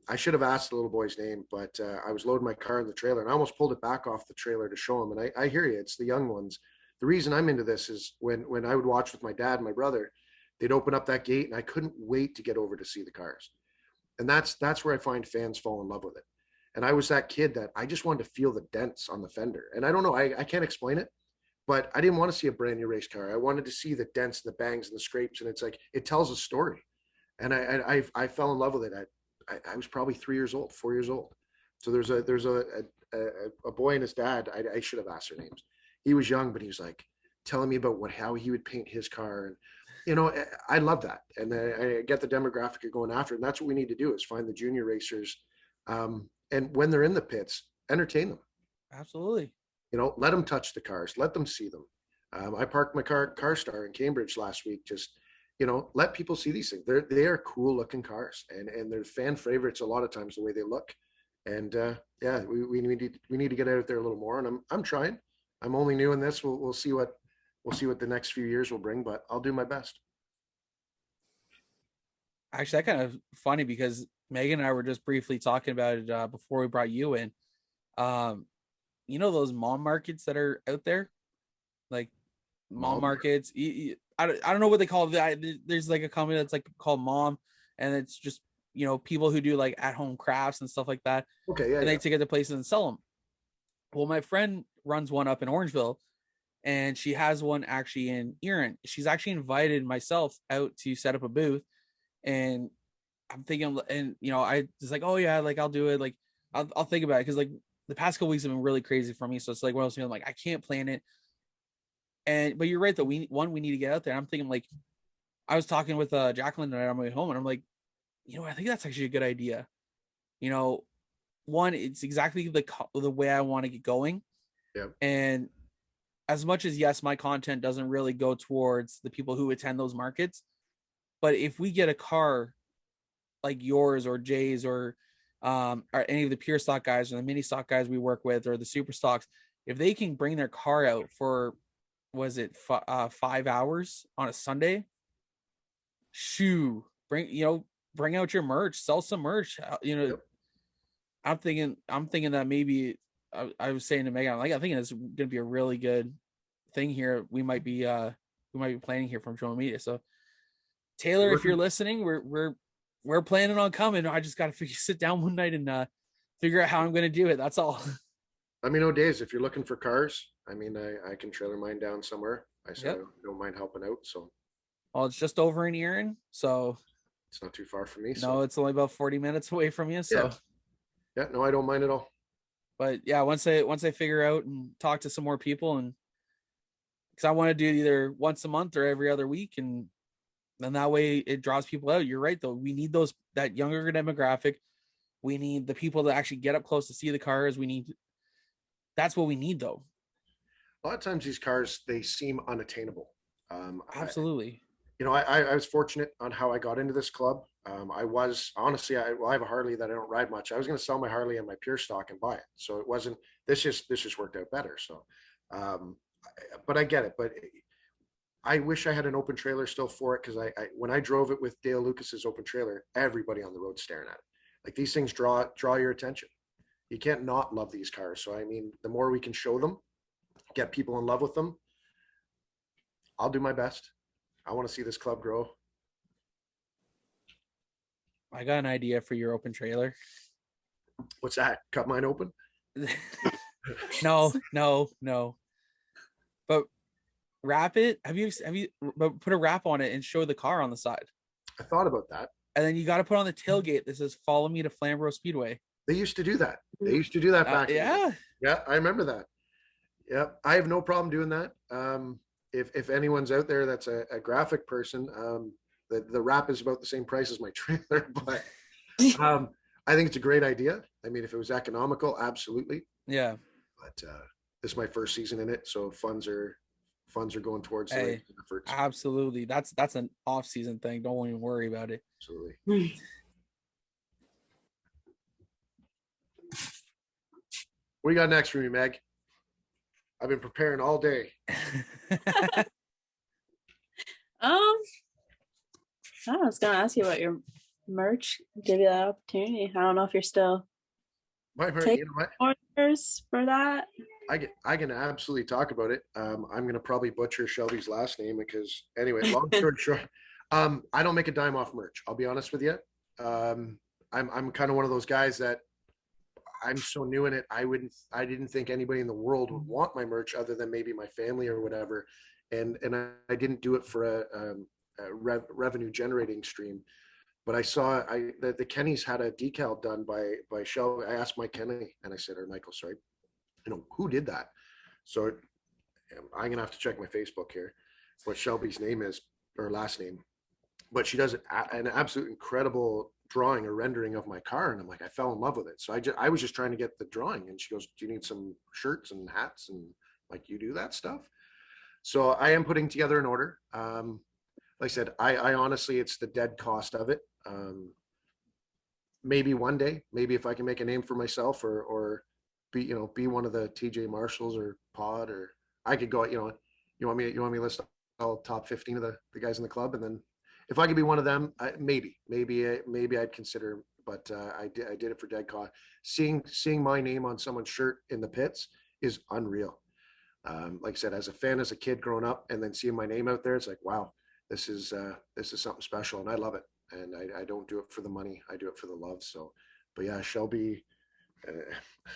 I should have asked the little boy's name, but I was loading my car in the trailer and I almost pulled it back off the trailer to show him. And I hear you. It's the young ones. The reason I'm into this is when I would watch with my dad and my brother, they'd open up that gate and I couldn't wait to get over to see the cars. And that's where I find fans fall in love with it. And I was that kid that I just wanted to feel the dents on the fender. And I don't know, I can't explain it, but I didn't want to see a brand new race car. I wanted to see the dents and the bangs and the scrapes. And it's like, it tells a story. And I fell in love with it. I was probably 4 years old. So there's a boy and his dad. I should have asked their names. He was young, but he was like telling me about how he would paint his car. And, you know, I love that. And I get the demographic you're going after. And that's what we need to do, is find the junior racers. And when they're in the pits, entertain them. Absolutely. You know, let them touch the cars, let them see them. I parked my car star in Cambridge last week. Just, you know, let people see these things. They are cool looking cars, and they're fan favorites a lot of times, the way they look. And yeah, we need to get out there a little more. And I'm trying. I'm only new in this. We'll see what the next few years will bring, but I'll do my best. Actually, that kind of funny, because Megan and I were just briefly talking about it before we brought you in. You know those mom markets that are out there, like mom markets. I don't know what they call it. There's like a company that's like called Mom, and it's just, you know, people who do like at home crafts and stuff like that. Okay, yeah. And they take it to places and sell them. Well, my friend runs one up in Orangeville, and she has one actually in Erin. She's actually invited myself out to set up a booth, and I'm thinking, and you know, I was like, oh yeah, like I'll do it. Like I'll think about it, because like the past couple weeks have been really crazy for me. So it's like one of those things, I'm like, I can't plan it. But you're right, though. We need to get out there. I'm thinking, like, I was talking with Jacqueline tonight on my way home, and I'm like, you know, I think that's actually a good idea. You know, one, it's exactly the way I want to get going. Yeah. And as much as, yes, my content doesn't really go towards the people who attend those markets, but if we get a car like yours or Jay's or any of the pure stock guys or the mini stock guys we work with, or the super stocks, if they can bring their car out for, was it 5 hours on a Sunday, bring out your merch, sell some merch. You know, yep. I'm thinking that maybe I was saying to Megan, I think it's going to be a really good thing here. We might be planning here from Joe Media. So Taylor, if you're listening, we're planning on coming. I just got to sit down one night and figure out how I'm going to do it. That's all. Let me know days if you're looking for cars. I mean, I can trailer mine down somewhere. I said, yep. I don't mind helping out. So, well, it's just over in Erin, so it's not too far from me. No, it's only about 40 minutes away from you. So, yeah, no, I don't mind at all. But yeah, once I figure out and talk to some more people, and because I want to do it either once a month or every other week, and then that way it draws people out. You're right, though. We need that younger demographic. We need the people that actually get up close to see the cars. That's what we need, though. A lot of times these cars, they seem unattainable. Absolutely. I was fortunate on how I got into this club. I was honestly, I have a Harley that I don't ride much. I was going to sell my Harley and my pure stock and buy it. So it wasn't, this just worked out better. So, but I get it. But I wish I had an open trailer still for it. Cause when I drove it with Dale Lucas's open trailer, everybody on the road staring at it. Like, these things draw your attention. You can't not love these cars. So, I mean, the more we can show them, get people in love with them, I'll do my best. I want to see this club grow. I got an idea for your open trailer. What's that? Cut mine open? No. But wrap it. Have you put a wrap on it and show the car on the side? I thought about that. And then you got to put on the tailgate that says "Follow me to Flamboro Speedway." They used to do that. Back. Yeah. Yeah, I remember that. Yeah, I have no problem doing that. If anyone's out there that's a graphic person, the wrap is about the same price as my trailer, but I think it's a great idea. I mean, if it was economical, absolutely. Yeah. But this is my first season in it, so funds are going towards the efforts. Absolutely. That's an off-season thing. Don't even worry about it. Absolutely. What do you got next for me, Meg? I've been preparing all day. I was going to ask you about your merch. Give you that opportunity. I don't know if you're still taking orders for that. I can absolutely talk about it. I'm going to probably butcher Shelby's last name because, anyway, long story short, I don't make a dime off merch. I'll be honest with you. I'm kind of one of those guys that I'm so new in it. I didn't think anybody in the world would want my merch other than maybe my family or whatever. And I didn't do it for a revenue generating stream. But I saw the Kennys had a decal done by Shelby. I asked Mike Kenny, and I said, or Michael, sorry, who did that? So I'm gonna have to check my Facebook here, what Shelby's name is, or last name. But she does an absolute incredible drawing or rendering of my car, and I'm like, I fell in love with it. So I was just trying to get the drawing, and she goes, "Do you need some shirts and hats and like you do that stuff?" So I am putting together an order. Like I said, I honestly, it's the dead cost of it. Maybe one day, maybe if I can make a name for myself, or be one of the TJ Marshalls or Pod, or I could go. You want me to list all top 15 of the guys in the club, and then if I could be one of them, maybe I'd consider. But I did it for dead cost. Seeing my name on someone's shirt in the pits is unreal. Like I said, as a fan, as a kid growing up, and then seeing my name out there, it's like, wow, this is something special, and I love it. And I don't do it for the money. I do it for the love. So, but yeah, Shelby,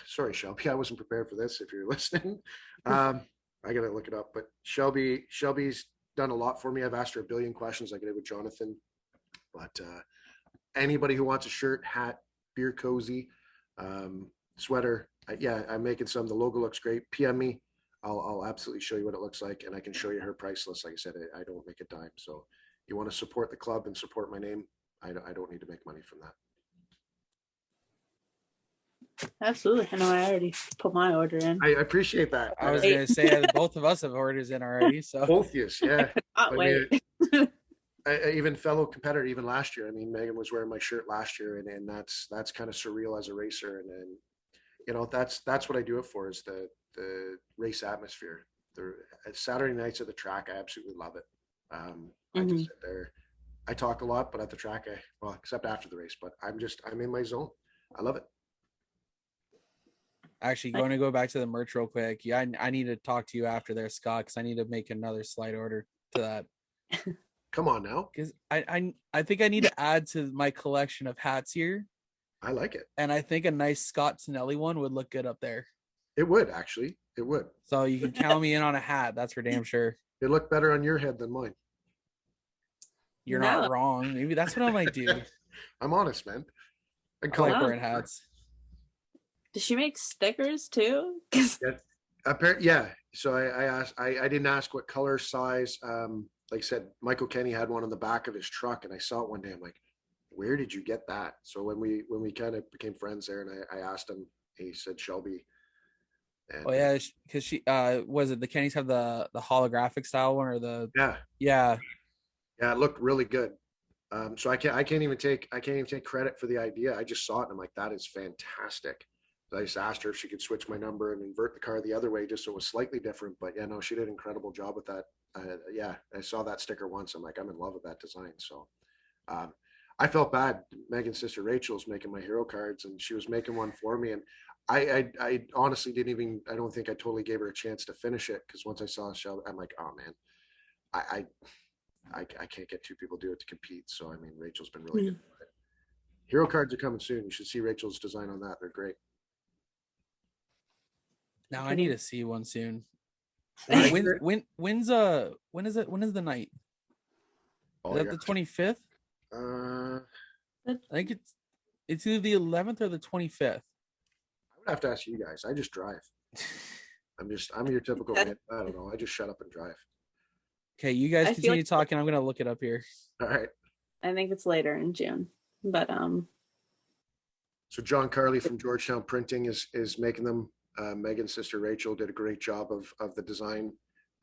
sorry, Shelby, I wasn't prepared for this. If you're listening, I got to look it up, but Shelby's done a lot for me. I've asked her a billion questions like I did with Jonathan, but anybody who wants a shirt, hat, beer cozy, sweater, I'm making some. The logo looks great. PM me. I'll absolutely show you what it looks like, and I can show you her price list. Like I said, I don't make a dime. So you want to support the club and support my name, I don't need to make money from that. Absolutely. I know I already put my order in. I appreciate that. I was going to say both of us have orders in already. So both yes, yeah. Wait. Even fellow competitor, even last year. I mean, Megan was wearing my shirt last year, and that's kind of surreal as a racer. And that's what I do it for, is the race atmosphere. The Saturday nights at the track, I absolutely love it. I just sit there. I talk a lot, but at the track, except after the race, but I'm in my zone. I love it. Actually, going to go back to the merch real quick. Yeah, I need to talk to you after there, Scott, because I need to make another slight order to that. Come on now. Because I think I need to add to my collection of hats here. I like it. And I think a nice Scott Tonelli one would look good up there. It would, actually. It would. So you can count me in on a hat. That's for damn sure. It looked better on your head than mine. You're not wrong. Maybe that's what I might do. I'm honest, man. I like wearing hats. Does she make stickers too? Yeah. So I asked. I didn't ask what color, size. Like I said, Michael Kenny had one on the back of his truck, and I saw it one day. I'm like, where did you get that? So when we kind of became friends there, and I asked him, he said Shelby. And, because she was it the Kennys have the holographic style one, or the yeah, it looked really good. So I can't even take credit for the idea. I just saw it and I'm like, that is fantastic. So I just asked her if she could switch my number and invert the car the other way, just so it was slightly different. But yeah, no, she did an incredible job with that. I saw that sticker once. I'm like, I'm in love with that design. So I felt bad. Megan's sister Rachel's making my hero cards, and she was making one for me, and I honestly I don't think I totally gave her a chance to finish it, because once I saw Shelby, I'm like, oh man, I can't get two people to do it to compete. So I mean, Rachel's been really good. Hero cards are coming soon. You should see Rachel's design on that. They're great. Now I need to see one soon. When is the night? Is that the 25th? I think it's either the 11th or the 25th. I would have to ask you guys. I just drive. I'm your typical man. I don't know. I just shut up and drive. Okay, you guys continue talking. I'm gonna look it up here. All right. I think it's later in June, but So John Carley from Georgetown Printing is making them. Megan's sister Rachel did a great job of the design.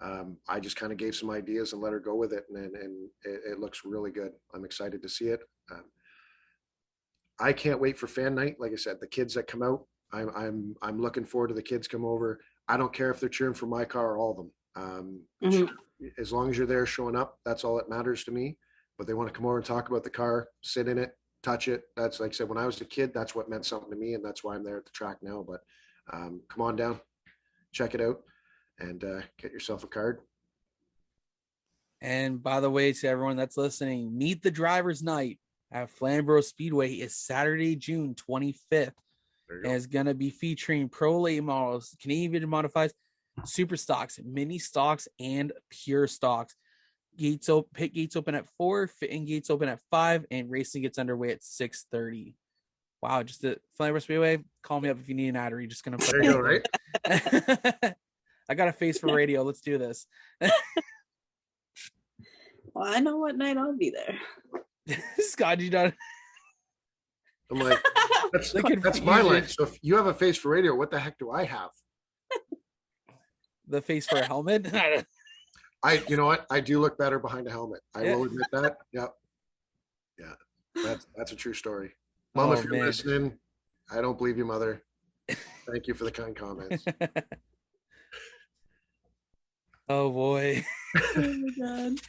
I just kind of gave some ideas and let her go with it, and it looks really good. I'm excited to see it. I can't wait for fan night. Like I said, the kids that come out, I'm looking forward to the kids come over. I don't care if they're cheering for my car or all of them. As long as you're there showing up, that's all that matters to me. But they want to come over and talk about the car, sit in it, touch it. That's, like I said, when I was a kid, that's what meant something to me, and that's why I'm there at the track now. But come on down, check it out, and get yourself a card. And by the way, to everyone that's listening, Meet the Drivers Night at Flamboro Speedway is Saturday, June 25th. And it's going to be featuring pro late models, Canadian modifieds, super stocks, mini stocks, and pure stocks. Pit gates open at 4, fitting gates open at 5, and racing gets underway at 6:30. Wow, just the Flamboro Speedway. Call me up if you need an adder. Just gonna put there you go, right? I got a face for radio. Let's do this. Well, I know what night I'll be there. Scott, you don't. I'm like, that's my line. So if you have a face for radio, what the heck do I have? The face for a helmet. You know what? I do look better behind a helmet. I will admit that. Yep. Yeah. That's a true story. Mom, if you're listening, I don't believe you, mother. Thank you for the kind comments. Oh boy. Oh my God.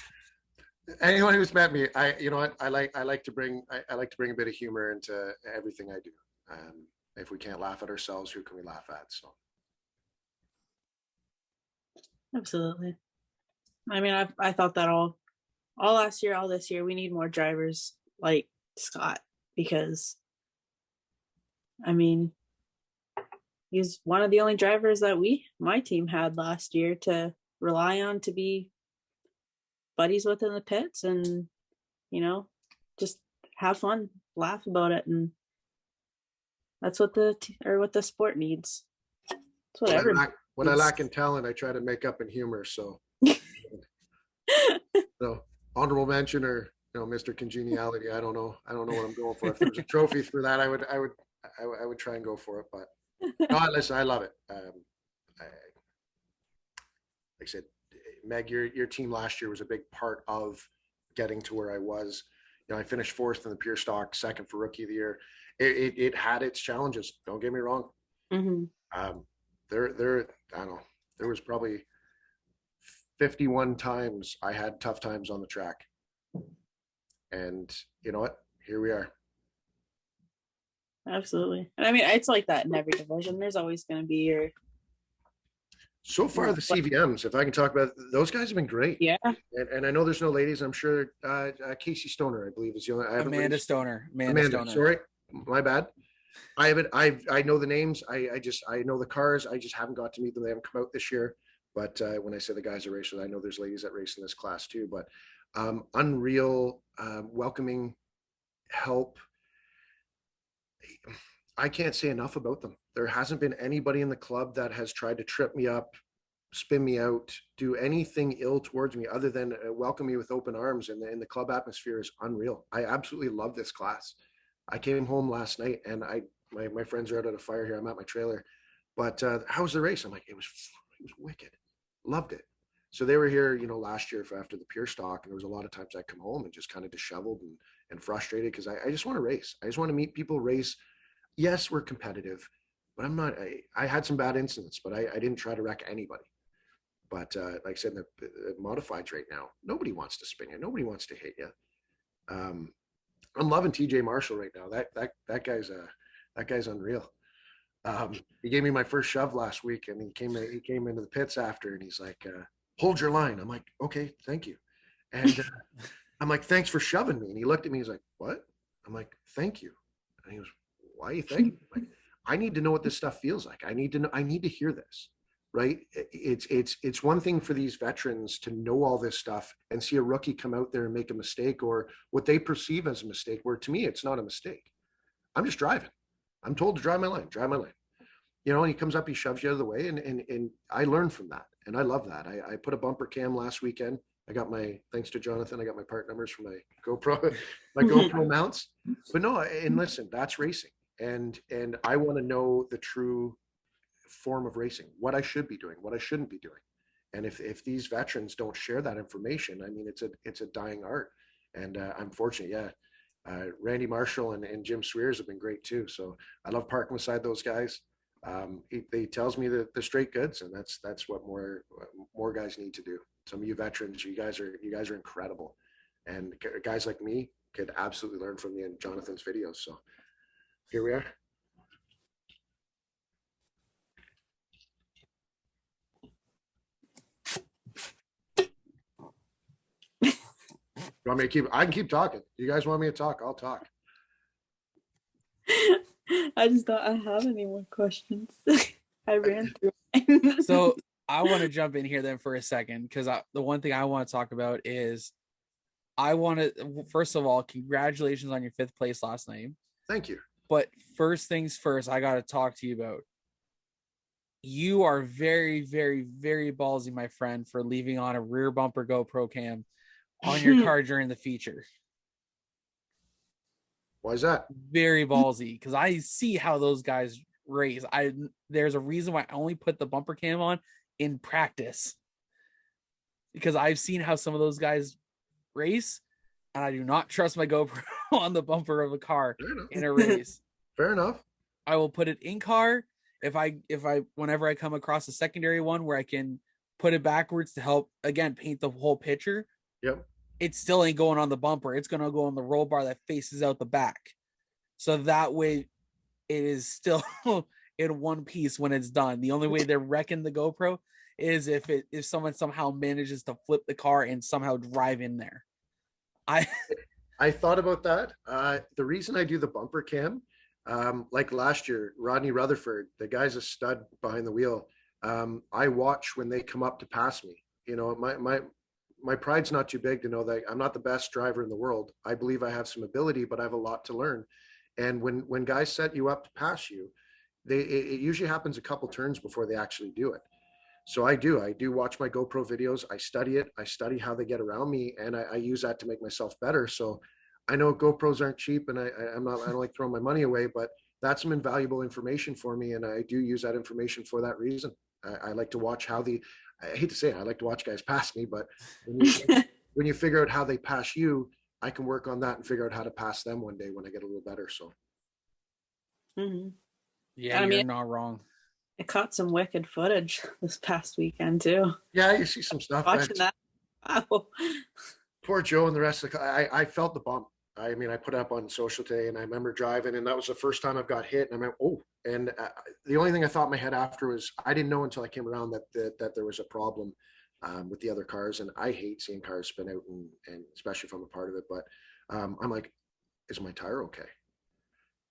Anyone who's met me, you know what? I like to bring a bit of humor into everything I do. If we can't laugh at ourselves, who can we laugh at? So Absolutely. I mean, I thought that all last year, all this year, we need more drivers like Scott, because I mean, he's one of the only drivers that my team had last year to rely on to be buddies with in the pits, and just have fun, laugh about it, and that's what what the sport needs. That's what I lack in talent, I try to make up in humor. So, so honorable mention or Mr. Congeniality. I don't know what I'm going for. If there's a trophy for that, I would try and go for it. But no, listen, I love it. Like I said, Meg, your team last year was a big part of getting to where I was. I finished 4th in the pure stock, 2nd for rookie of the year. It had its challenges. Don't get me wrong. Mm-hmm. I don't know. There was probably 51 times I had tough times on the track. And you know what? Here we are. Absolutely. And I mean, it's like that in every division. There's always going to be So far, the CVMs, if I can talk about, those guys have been great. Yeah. And I know there's no ladies. I'm sure Casey Stoner, I believe, is the only. Amanda Stoner. Sorry, my bad. I know the names. I know the cars. I just haven't got to meet them. They haven't come out this year. But when I say the guys are racing, I know there's ladies that race in this class too. But unreal, welcoming, help. I can't say enough about them. There hasn't been anybody in the club that has tried to trip me up, spin me out, do anything ill towards me other than welcome me with open arms. And the club atmosphere is unreal. I absolutely love this class. I came home last night and my friends are out at a fire here. I'm at my trailer, but how was the race? I'm like, it was wicked. Loved it. So they were here, last year after the pure stock, and there was a lot of times I come home and just kind of disheveled and frustrated because I just want to race. I just want to meet people, race. Yes, we're competitive, but I'm not. I had some bad incidents, but I didn't try to wreck anybody. But like I said, the modifieds right now, nobody wants to spin you. Nobody wants to hit you. I'm loving TJ Marshall right now. That guy's unreal. He gave me my first shove last week, and he came into the pits after, and he's like, "Hold your line." I'm like, "Okay, thank you." And I'm like, "Thanks for shoving me." And he looked at me. He's like, "What?" I'm like, "Thank you." And he goes, "Why are you thanking me?" Like, I need to know what this stuff feels like. I need to hear this, right? It's one thing for these veterans to know all this stuff and see a rookie come out there and make a mistake or what they perceive as a mistake, where to me, it's not a mistake. I'm just driving. I'm told to drive my line. And he comes up, he shoves you out of the way, and I learn from that. And I love that. I put a bumper cam last weekend. I got thanks to Jonathan, I got my part numbers for my GoPro mounts. But no, and listen, that's racing. And I want to know the true form of racing, what I should be doing, what I shouldn't be doing. And if these veterans don't share that information, I mean, it's a dying art. And I'm fortunate, yeah. Randy Marshall and Jim Swears have been great too. So I love parking beside those guys. He tells me the straight goods, and that's what more guys need to do. Some of you veterans, you guys are incredible, and guys like me could absolutely learn from you in Jonathan's videos. So here we are. You want me to I can keep talking. You guys want me to talk? I'll talk. I just don't have any more questions. I ran through. So I want to jump in here then for a second, because the one thing I want to talk about is I want to, first of all, congratulations on your 5th place last night. Thank you. But first things first, I got to talk to you about, you are very, very, very ballsy, my friend, for leaving on a rear bumper GoPro cam on your car during the feature. Why is that? Very ballsy, because I see how those guys race. There's a reason why I only put the bumper cam on in practice, because I've seen how some of those guys race, and I do not trust my GoPro on the bumper of a car in a race. Fair enough. I will put it in car if I whenever I come across a secondary one where I can put it backwards to help again paint the whole picture. Yep. It still ain't going on the bumper. It's going to go on the roll bar that faces out the back. So that way it is still in one piece when it's done. The only way they're wrecking the GoPro is if someone somehow manages to flip the car and somehow drive in there. I thought about that. The reason I do the bumper cam, like last year, Rodney Rutherford, the guy's a stud behind the wheel. I watch when they come up to pass me. You know, my pride's not too big to know that I'm not the best driver in the world. I believe I have some ability, but I have a lot to learn. And when guys set you up to pass you, it usually happens a couple turns before they actually do it. So I do watch my GoPro videos. I study it. I study how they get around me, and I use that to make myself better. So I know GoPros aren't cheap, and I don't like throwing my money away, but that's some invaluable information for me, and I do use that information for that reason. I like to watch how I hate to say it, I like to watch guys pass me, but when you figure out how they pass you, I can work on that and figure out how to pass them one day when I get a little better. So, yeah, you're not wrong. I caught some wicked footage this past weekend too. Yeah, you see some stuff. Watching that. Wow. Poor Joe and the rest of I felt the bump. I mean, I put it up on social today, and I remember driving, and that was the first time I've got hit. And I went, oh. And the only thing I thought in my head after was I didn't know until I came around that there was a problem with the other cars. And I hate seeing cars spin out, and especially if I'm a part of it. But I'm like, is my tire okay?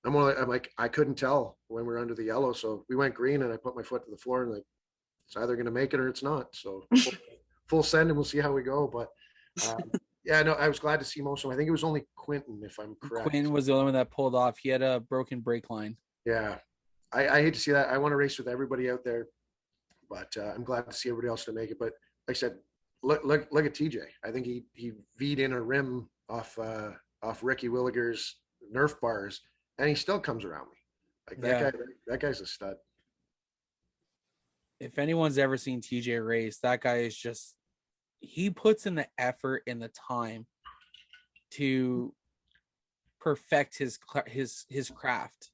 I'm like, I couldn't tell when we were under the yellow. So we went green, and I put my foot to the floor, and like, it's either going to make it or it's not. So full send, and we'll see how we go. But yeah, no, I was glad to see most of them. I think it was only Quentin, if I'm correct. Quinn was the only one that pulled off. He had a broken brake line. Yeah. I hate to see that. I want to race with everybody out there, but I'm glad to see everybody else to make it. But like I said, look at TJ. I think he V'd in a rim off Ricky Williger's Nerf bars, and he still comes around me. Like that guy's a stud. If anyone's ever seen TJ race, that guy is just, he puts in the effort and the time to perfect his craft.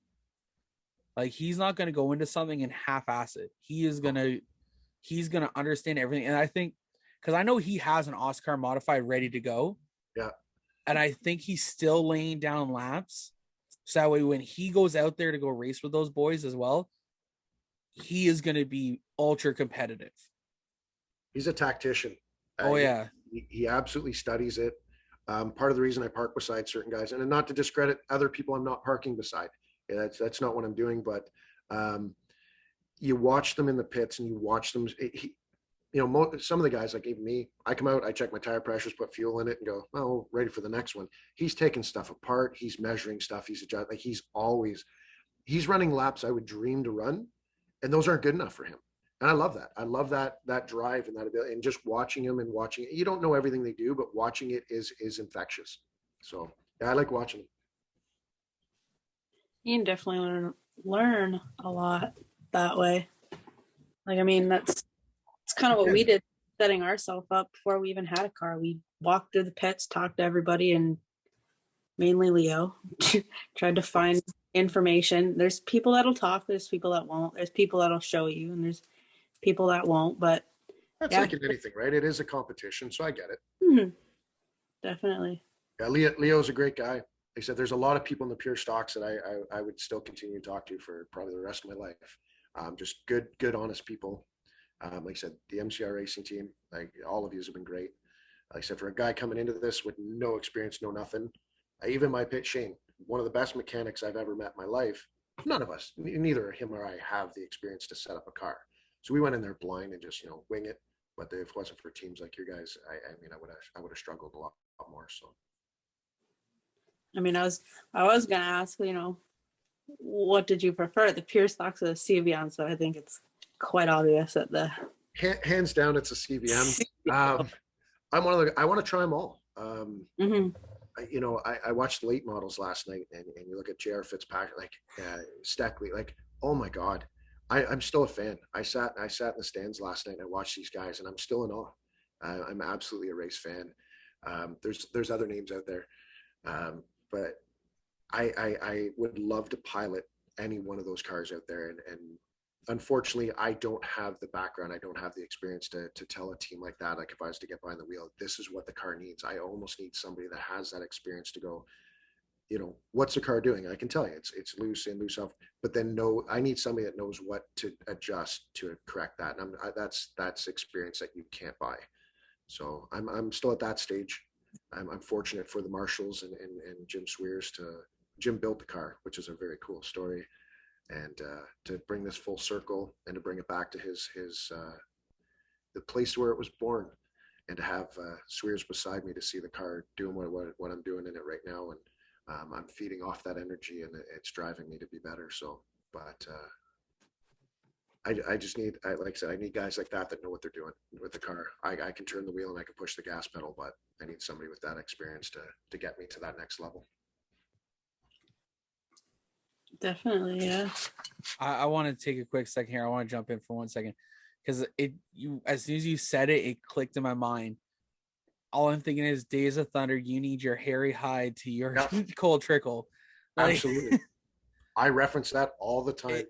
Like, he's not going to go into something and half-ass it. He's going to understand everything. And I think, because I know he has an Oscar modified ready to go. Yeah. And I think he's still laying down laps. So that way, when he goes out there to go race with those boys as well, he is going to be ultra competitive. He's a tactician. Oh, yeah. He absolutely studies it. Part of the reason I park beside certain guys, and not to discredit other people I'm not parking beside. Yeah, that's not what I'm doing, but you watch them in the pits, and you watch them. Some of the guys, like even me, I come out, I check my tire pressures, put fuel in it, and go, oh, ready for the next one. He's taking stuff apart. He's measuring stuff. He's adjusting. Like he's running laps I would dream to run, and those aren't good enough for him. And I love that. I love that drive and that ability, and just watching him and watching it. You don't know everything they do, but watching it is infectious. So yeah, I like watching them. You can definitely learn a lot that way. Like, I mean, it's kind of what we did, setting ourselves up before we even had a car. We walked through the pits, talked to everybody, and mainly Leo tried to find information. There's people that'll talk, there's people that won't, there's people that'll show you, and there's people that won't. But that's like in anything, right? It is a competition, so I get it. Mm-hmm. Definitely. Yeah, Leo's a great guy. Like I said, there's a lot of people in the pure stocks that I would still continue to talk to for probably the rest of my life. Just good, honest people. Like I said, the MCR racing team, like all of you have been great. Like I said, for a guy coming into this with no experience, no nothing, even my pit, Shane, one of the best mechanics I've ever met in my life. None of us, neither him or I, have the experience to set up a car. So we went in there blind and just, wing it. But if it wasn't for teams like your guys, I would have struggled a lot more. So. I mean, I was gonna ask, what did you prefer, the pure stocks or the CVM? So I think it's quite obvious that the hands down, it's a CVM. I want to try them all. I watched late models last night, and you look at J.R. Fitzpatrick, like Steckley, like, oh my God, I'm still a fan. I sat in the stands last night and I watched these guys, and I'm still in awe. I'm absolutely a race fan. There's other names out there, but I would love to pilot any one of those cars out there, and unfortunately, I don't have the background. I don't have the experience to tell a team like that. Like if I was to get behind the wheel, this is what the car needs. I almost need somebody that has that experience to go, what's the car doing? I can tell you it's loose in, loose off, but then I need somebody that knows what to adjust to correct that. And that's experience that you can't buy. So I'm still at that stage. I'm fortunate for the Marshalls and Jim Swears Jim built the car, which is a very cool story. And to bring this full circle and to bring it back to his the place where it was born, and to have Swears beside me to see the car doing what I'm doing in it right now, and I'm feeding off that energy, and it's driving me to be better. So, but I just need, like I said, I need guys like that know what they're doing with the car. I can turn the wheel and I can push the gas pedal, but I need somebody with that experience to get me to that next level. Definitely, yeah. I want to take a quick second here. I want to jump in for 1 second, because as soon as you said it, it clicked in my mind. All I'm thinking is Days of Thunder. You need your hairy hide to your cold trickle. Absolutely. I reference that all the time.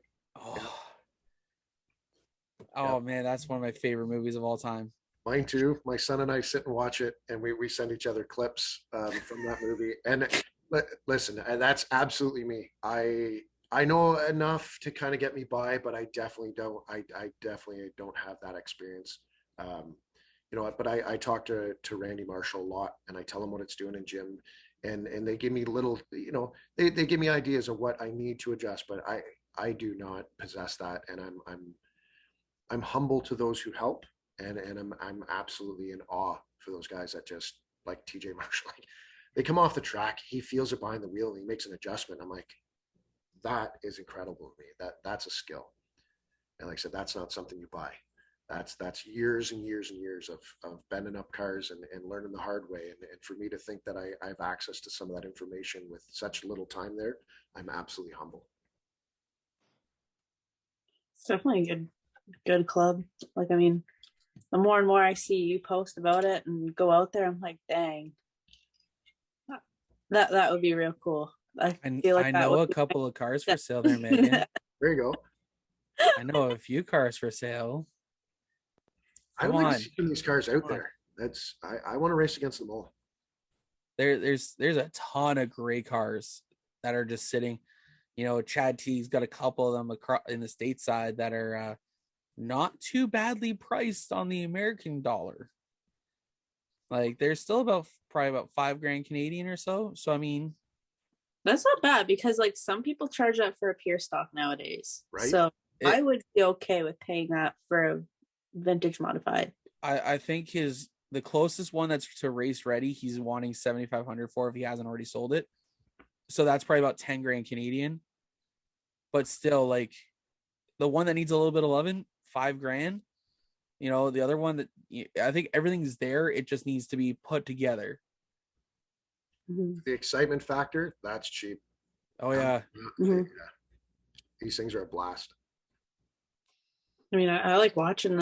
Man, that's one of my favorite movies of all time. Mine too. My son and I sit and watch it, and we send each other clips from that movie. And listen, that's absolutely me. I know enough to kind of get me by, but I definitely don't. I definitely don't have that experience. But I talk to Randy Marshall a lot, and I tell him what it's doing in gym, and they give me little, they give me ideas of what I need to adjust, but I do not possess that, and I'm humble to those who help, and I'm absolutely in awe for those guys that just, like TJ Marshall, like, they come off the track, he feels it behind the wheel, and he makes an adjustment. I'm like, that is incredible to me. That's a skill. And like I said, that's not something you buy. That's years and years and years of bending up cars and learning the hard way. And for me to think that I have access to some of that information with such little time there, I'm absolutely humble. It's definitely a good club. Like, I mean, the more and more I see you post about it and go out there, I'm like, dang, that would be real cool. I feel like I know a couple of cars for sale there, Megan. There you go. I know a few cars for sale. I like seeing these cars out there. I want to race against them all. There's a ton of great cars that are just sitting. Chad T's got a couple of them across in the stateside that are not too badly priced on the American dollar. Like, they're still probably about $5,000 Canadian or so. So I mean, that's not bad, because like some people charge that for a pure stock nowadays. Right. So I would be okay with paying that for a vintage modified. I think the closest one that's to race ready, he's wanting $7,500 for if he hasn't already sold it. So that's probably about $10,000 Canadian. But still, like, the one that needs a little bit of loving, $5,000. The other one that I think everything's there. It just needs to be put together. The excitement factor, that's cheap. Oh yeah. Yeah. These things are a blast. I mean, I like watching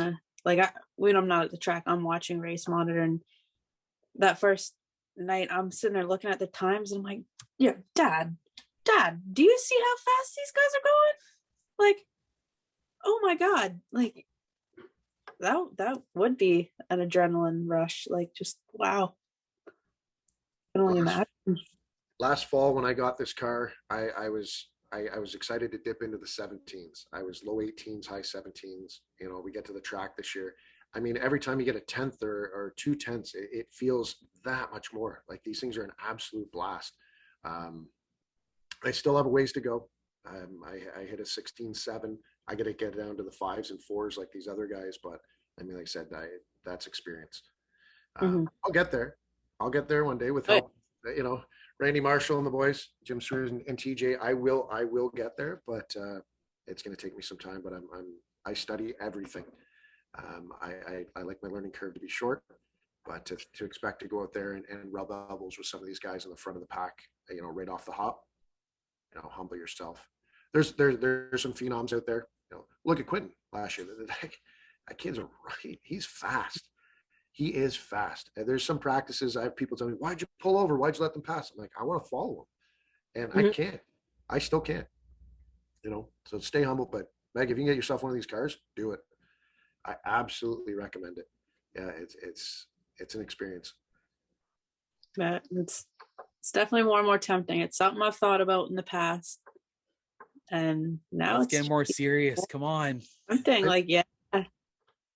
when I'm not at the track, I'm watching Race Monitor, and that first night I'm sitting there looking at the times, and I'm like, yeah, Dad, do you see how fast these guys are going? Like, oh my God, like that would be an adrenaline rush. Like, just wow. I can only imagine. Last fall when I got this car, I was excited to dip into the 17s. I was low 18s, high 17s. We get to the track this year. I mean, every time you get a 10th or 2/10, it feels that much more. Like, these things are an absolute blast. I still have a ways to go. I hit a 16.7 I got to get down to the 5s and 4s like these other guys. But I mean, like I said, that's experience. I'll get there. I'll get there one day with help. You know, Randy Marshall and the boys, Jim Swears and TJ. I will get there, but it's going to take me some time. But I study everything. I like my learning curve to be short, but to expect to go out there and rub elbows with some of these guys in the front of the pack, you know, right off the hop, you know, humble yourself. There's some phenoms out there. You know, look at Quentin last year. That kid's right. He's fast. He is fast. And there's some practices I have people tell me, why'd you pull over? Why'd you let them pass? I'm like, I want to follow them. And I can't. I still can't. You know, so stay humble. But Meg, if you can get yourself one of these cars, do it. I absolutely recommend it. Yeah, it's an experience. But it's definitely more and more tempting. It's something I've thought about in the past. And now it's getting more serious. Come on. Something like, yeah.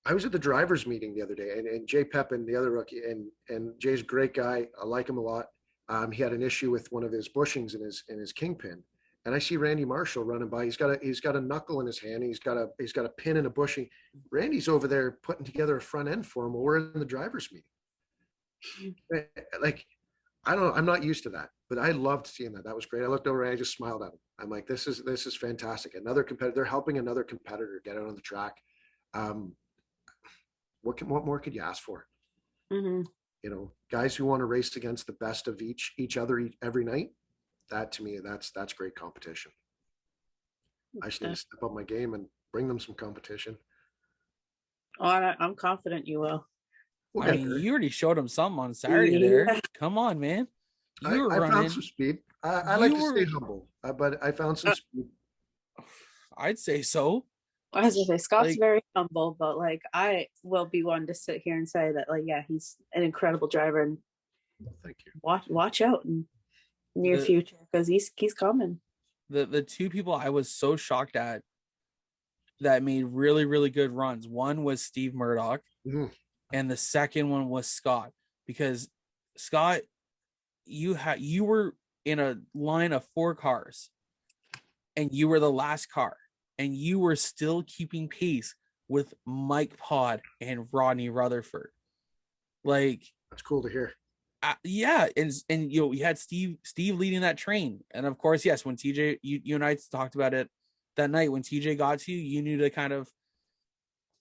I was at the drivers meeting the other day, and Jay Pepin, the other rookie, and Jay's a great guy. I like him a lot. He had an issue with one of his bushings in his kingpin, and I see Randy Marshall running by. He's got a knuckle in his hand. He's got a pin in a bushing. Randy's over there putting together a front end for him while we're in the drivers meeting. Like, I don't know. I'm not used to that, but I loved seeing that. That was great. I looked over and I just smiled at him. I'm like, this is fantastic. Another competitor. They're helping another competitor get out on the track. What more could you ask for? You know, guys who want to race against the best of each other every night. That to me, that's great competition. I just need to step up my game and bring them some competition. Oh, I'm confident you will. I mean, you already showed them something on Saturday there. Come on, man. I found some speed. I like to stay humble, but I found some speed. I'd say so. I was gonna say Scott's very humble, but like I will be one to sit here and say that, like, yeah, he's an incredible driver, and thank you. Watch out in near future, because he's coming. The two people I was so shocked at that made really, really good runs. One was Steve Murdoch, and the second one was Scott. Because Scott, you were in a line of 4 cars, and you were the last car. And you were still keeping pace with Mike Pod and Rodney Rutherford. Like, that's cool to hear. Yeah, and you know, you had Steve leading that train, and of course, yes, when TJ, you and I talked about it that night, when TJ got to you, you knew to kind of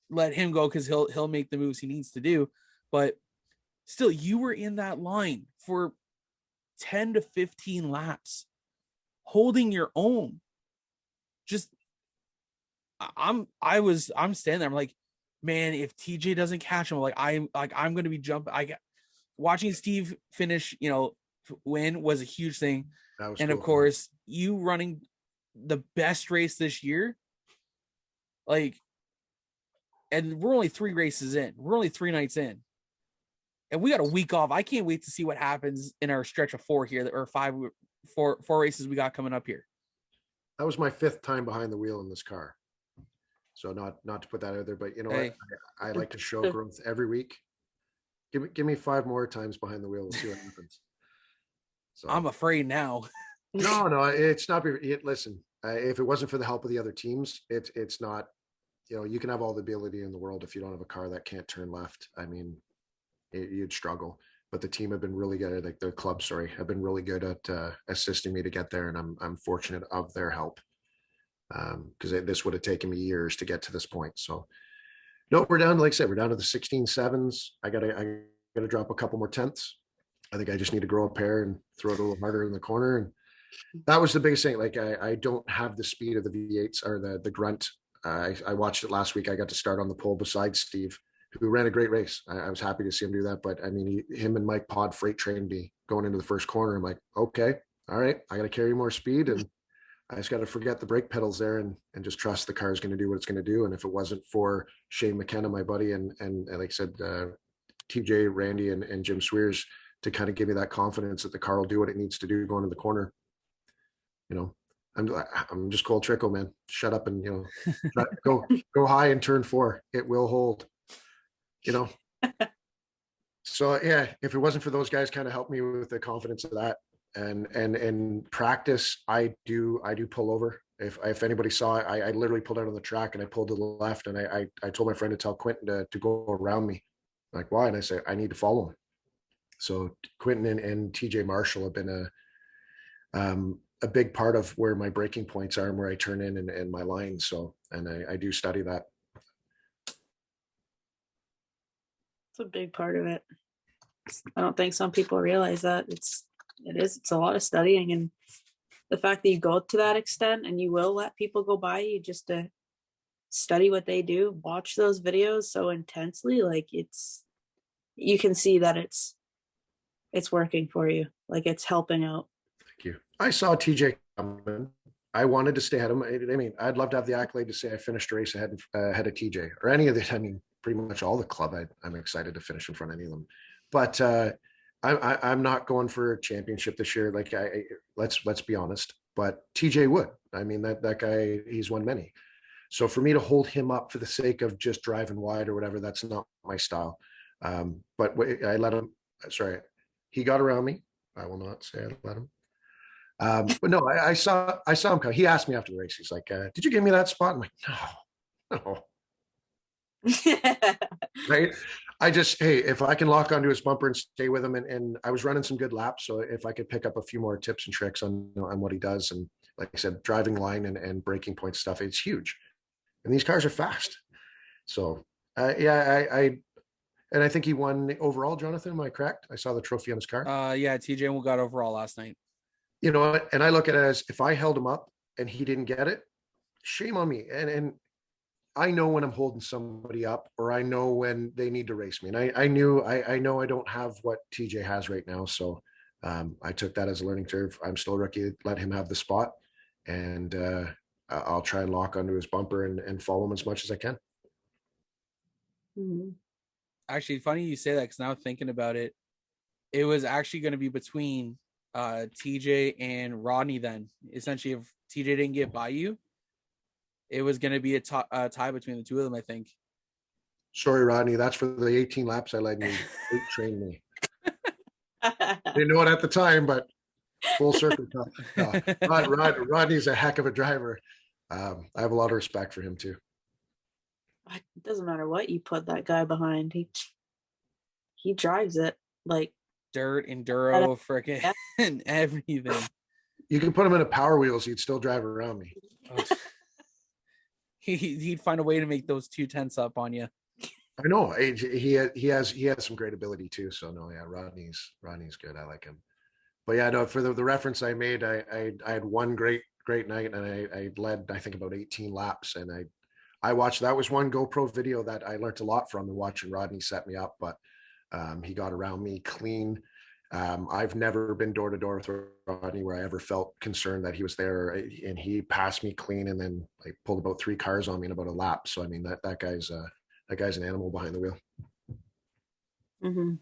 let him go because he'll make the moves he needs to do. But still, you were in that line for 10 to 15 laps, holding your own. Just. I'm standing there. I'm like, man, if TJ doesn't catch him, I'm going to be jumping. Watching Steve finish, you know, win was a huge thing. That was cool. Of course, you running the best race this year. Like, and we're only 3 races in. We're only 3 nights in, and we got a week off. I can't wait to see what happens in our stretch of 4 here, or 4 races we got coming up here. That was my 5th time behind the wheel in this car. So not to put that out there, but you know, hey. I like to show growth every week. Give me 5 more times behind the wheel. We'll see what happens. So I'm afraid now. No, it's not. Listen, if it wasn't for the help of the other teams, it's not. You know, you can have all the ability in the world if you don't have a car that can't turn left. I mean, you'd struggle. But the team have been really good. Like the club, have been really good at assisting me to get there, and I'm fortunate of their help. Because this would have taken me years to get to this point. So no, we're down, like I said, we're down to the 16.7s. I gotta drop a couple more tenths. I think I just need to grow a pair and throw it a little harder in the corner. And that was the biggest thing. Like I don't have the speed of the V8s or the grunt. I watched it last week. I got to start on the pole beside Steve, who ran a great race. I was happy to see him do that. But I mean, him and Mike Pod freight trained me going into the first corner. I'm like, okay, all right, I got to carry more speed, and I just got to forget the brake pedals there and just trust the car is going to do what it's going to do. And if it wasn't for Shane McKenna, my buddy, and like I said, TJ, Randy, and Jim Swears to kind of give me that confidence that the car will do what it needs to do going to the corner. You know, I'm just Cole Trickle, man. Shut up and, you know, go high in turn 4. It will hold, you know. So yeah, if it wasn't for those guys kind of help me with the confidence of that. And practice, I do pull over. if anybody saw it, I literally pulled out on the track and I pulled to the left, and I told my friend to tell Quentin to go around me. Like, why? And I said, I need to follow him. So Quentin and TJ Marshall have been a big part of where my breaking points are and where I turn in and my lines. So, and I do study that. It's a big part of it. I don't think some people realize that it's a lot of studying, and the fact that you go to that extent and you will let people go by you just to study what they do, watch those videos so intensely, like you can see that it's working for you, like it's helping out. Thank you. I saw TJ coming. I wanted to stay ahead of him. I mean, I'd love to have the accolade to say I finished a race ahead of TJ or any of it. I mean, pretty much all the club. I'm excited to finish in front of any of them. But I'm not going for a championship this year. Like, let's be honest. But TJ would. I mean, that guy, he's won many. So for me to hold him up for the sake of just driving wide or whatever, that's not my style. But I let him. Sorry, he got around me. I will not say I let him. But no, I saw him come. He asked me after the race. He's like, "Did you give me that spot?" I'm like, "No." Right? Hey, if I can lock onto his bumper and stay with him, and I was running some good laps, so if I could pick up a few more tips and tricks on what he does, and like I said, driving line and breaking point stuff, it's huge. And these cars are fast. So and I think he won overall. Jonathan, am I correct? I saw the trophy on his car. Yeah, TJ got overall last night. You know, and I look at it as if I held him up and he didn't get it, shame on me. And I know when I'm holding somebody up, or I know when they need to race me. And I know I don't have what TJ has right now. So I took that as a learning curve. I'm still a rookie. Let him have the spot, and I'll try and lock onto his bumper and follow him as much as I can. Mm-hmm. Actually, funny you say that, because now thinking about it, it was actually going to be between TJ and Rodney. Then essentially, if TJ didn't get by you, it was going to be a tie between the two of them, I think. Sorry, Rodney. That's for the 18 laps I led you. It trained me. Didn't know it at the time, but full circle. No. Rodney's a heck of a driver. I have a lot of respect for him too. It doesn't matter what you put that guy behind. He drives it like dirt, enduro, freaking and everything. You can put him in a Power Wheels, he'd still drive around me. Oh. He'd find a way to make those 210s up on you. I know. He has some great ability too. So no, yeah, Rodney's good. I like him. But yeah, no, for the reference I made, I had one great night, and I led, I think, about 18 laps, and I watched. That was one GoPro video that I learned a lot from, and watching Rodney set me up. But he got around me clean. I've never been door to door with Rodney where I ever felt concerned that he was there, and he passed me clean, and then I pulled about 3 cars on me in about a lap. So I mean, that guy's an animal behind the wheel. Mm-hmm.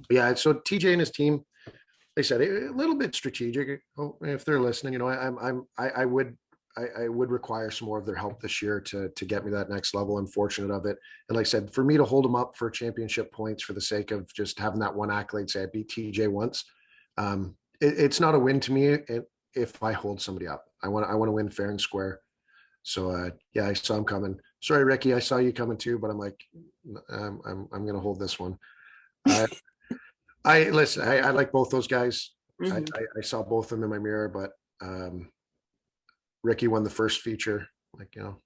Yeah. So TJ and his team, they said a little bit strategic. If they're listening, you know, I would require some more of their help this year to get me that next level. I'm fortunate of it. And like I said, for me to hold them up for championship points for the sake of just having that one accolade, say I beat TJ once, it's not a win to me if I hold somebody up. I want to win fair and square. So yeah, I saw him coming. Sorry, Ricky, I saw you coming too, but I'm like, I'm going to hold this one. I like both those guys. Mm-hmm. I saw both of them in my mirror, but Ricky won the first feature. Like, you know,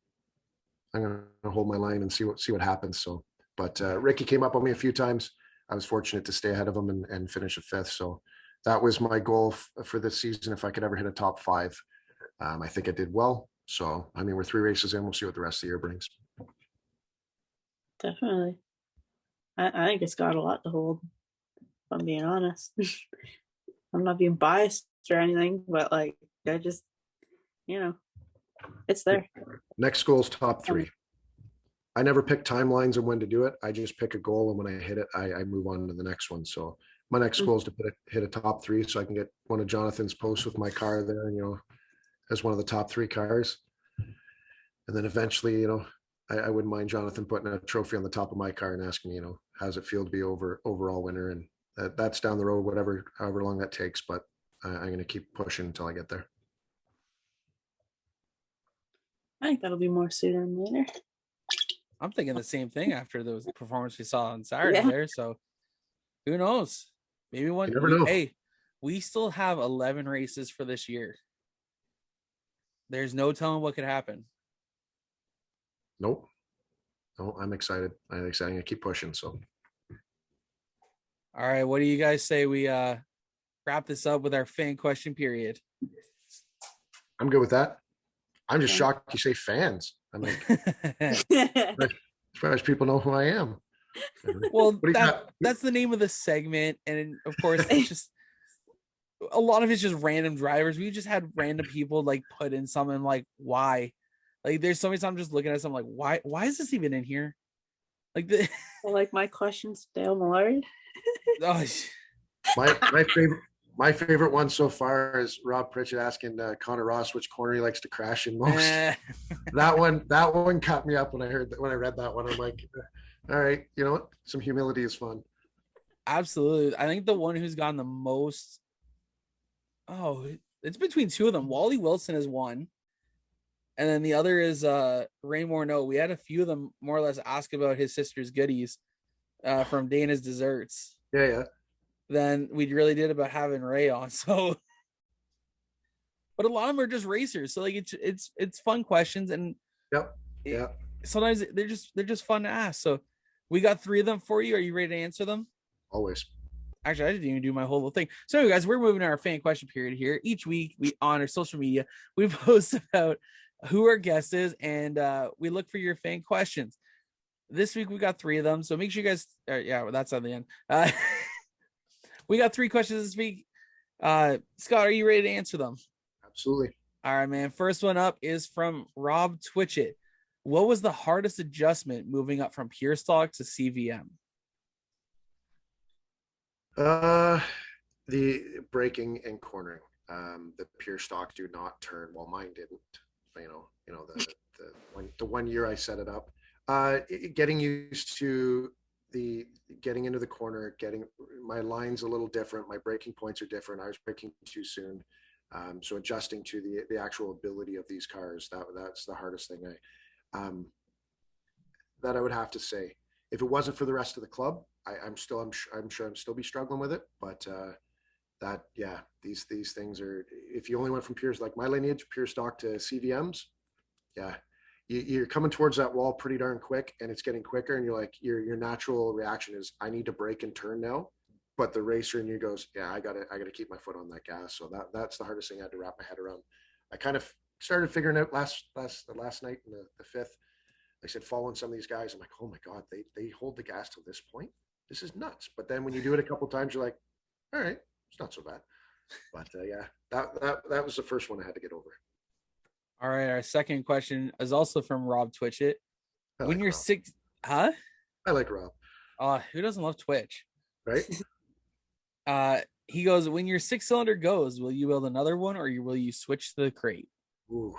I'm going to hold my line and see what happens. So, but Ricky came up on me a few times. I was fortunate to stay ahead of him and finish a 5th. So that was my goal for this season. If I could ever hit a top 5, I think I did well. So, I mean, we're 3 races in. We'll see what the rest of the year brings. Definitely. I think it's got a lot to hold, if I'm being honest. I'm not being biased or anything, but like, I just, you know, it's there. Next goal is top 3. I never pick timelines on when to do it. I just pick a goal, and when I hit it, I move on to the next one. So my next goal is to hit a top 3 so I can get one of Jonathan's posts with my car there, you know, as one of the top 3 cars. And then eventually, you know, I wouldn't mind Jonathan putting a trophy on the top of my car and asking me, you know, how's it feel to be overall winner? And that's down the road, however long that takes. But I'm going to keep pushing until I get there. I think that'll be more sooner than later. I'm thinking the same thing after the performance we saw on Saturday there. So who knows? Maybe one. You never know. Hey, we still have 11 races for this year. There's no telling what could happen. Nope. No, I'm excited. I'm excited. I keep pushing. So. All right. What do you guys say we wrap this up with our fan question period? I'm good with that. I'm just shocked you say fans. I'm like, as far as people know who I am. Well, that's the name of the segment. And of course, it's just a lot of it's just random drivers. We just had random people like put in something like, why? Like there's so many times I'm just looking at something like, why is this even in here? Like like my questions, Dale Millard. Oh, my favorite one so far is Rob Pritchett asking Connor Ross which corner he likes to crash in most. That one caught me up when I read that one. I'm like, all right, you know what? Some humility is fun. Absolutely. I think the one who's gotten the most. Oh, it's between two of them. Wally Wilson is one. And then the other is Ray Morneau. We had a few of them more or less ask about his sister's goodies from Dana's Desserts. Yeah. Than we really did about having Ray on. So, but a lot of them are just racers. So like it's fun questions and sometimes they're just fun to ask. So we got 3 of them for you. Are you ready to answer them? Always. Actually, I didn't even do my whole little thing. So anyway, guys, we're moving to our fan question period here. Each week we on our social media, we post about who our guest is and we look for your fan questions. This week we got 3 of them. So make sure you guys that's on the end. We got 3 questions this week. Scott, are you ready to answer them? Absolutely. All right, man. First one up is from Rob Twitchett. What was the hardest adjustment moving up from pure stock to CVM? The braking and cornering. The pure stock do not turn. Well, mine didn't. You know the one year I set it up. Getting used to the getting into the corner, getting my lines a little different. My braking points are different. I was braking too soon. So adjusting to the actual ability of these cars, that's the hardest thing that I would have to say. If it wasn't for the rest of the club, I'm sure I'm still be struggling with it. But these things are, if you only went from pures, like my lineage, pure stock to CVMs, you're coming towards that wall pretty darn quick, and it's getting quicker, and you're like, your natural reaction is, I need to brake and turn now. But the racer in you goes, I gotta keep my foot on that gas. So that's the hardest thing I had to wrap my head around. I kind of started figuring out last night in the 5th. I said, following some of these guys, I'm like, oh my God, they hold the gas to this point. This is nuts. But then when you do it a couple of times, you're like, all right, it's not so bad. But that was the first one I had to get over. All right, our second question is also from Rob Twitchett. When you're Rob. Huh? I like Rob. Who doesn't love Twitch? Right? He goes, when your 6-cylinder goes, will you build another one or will you switch to the crate? Ooh.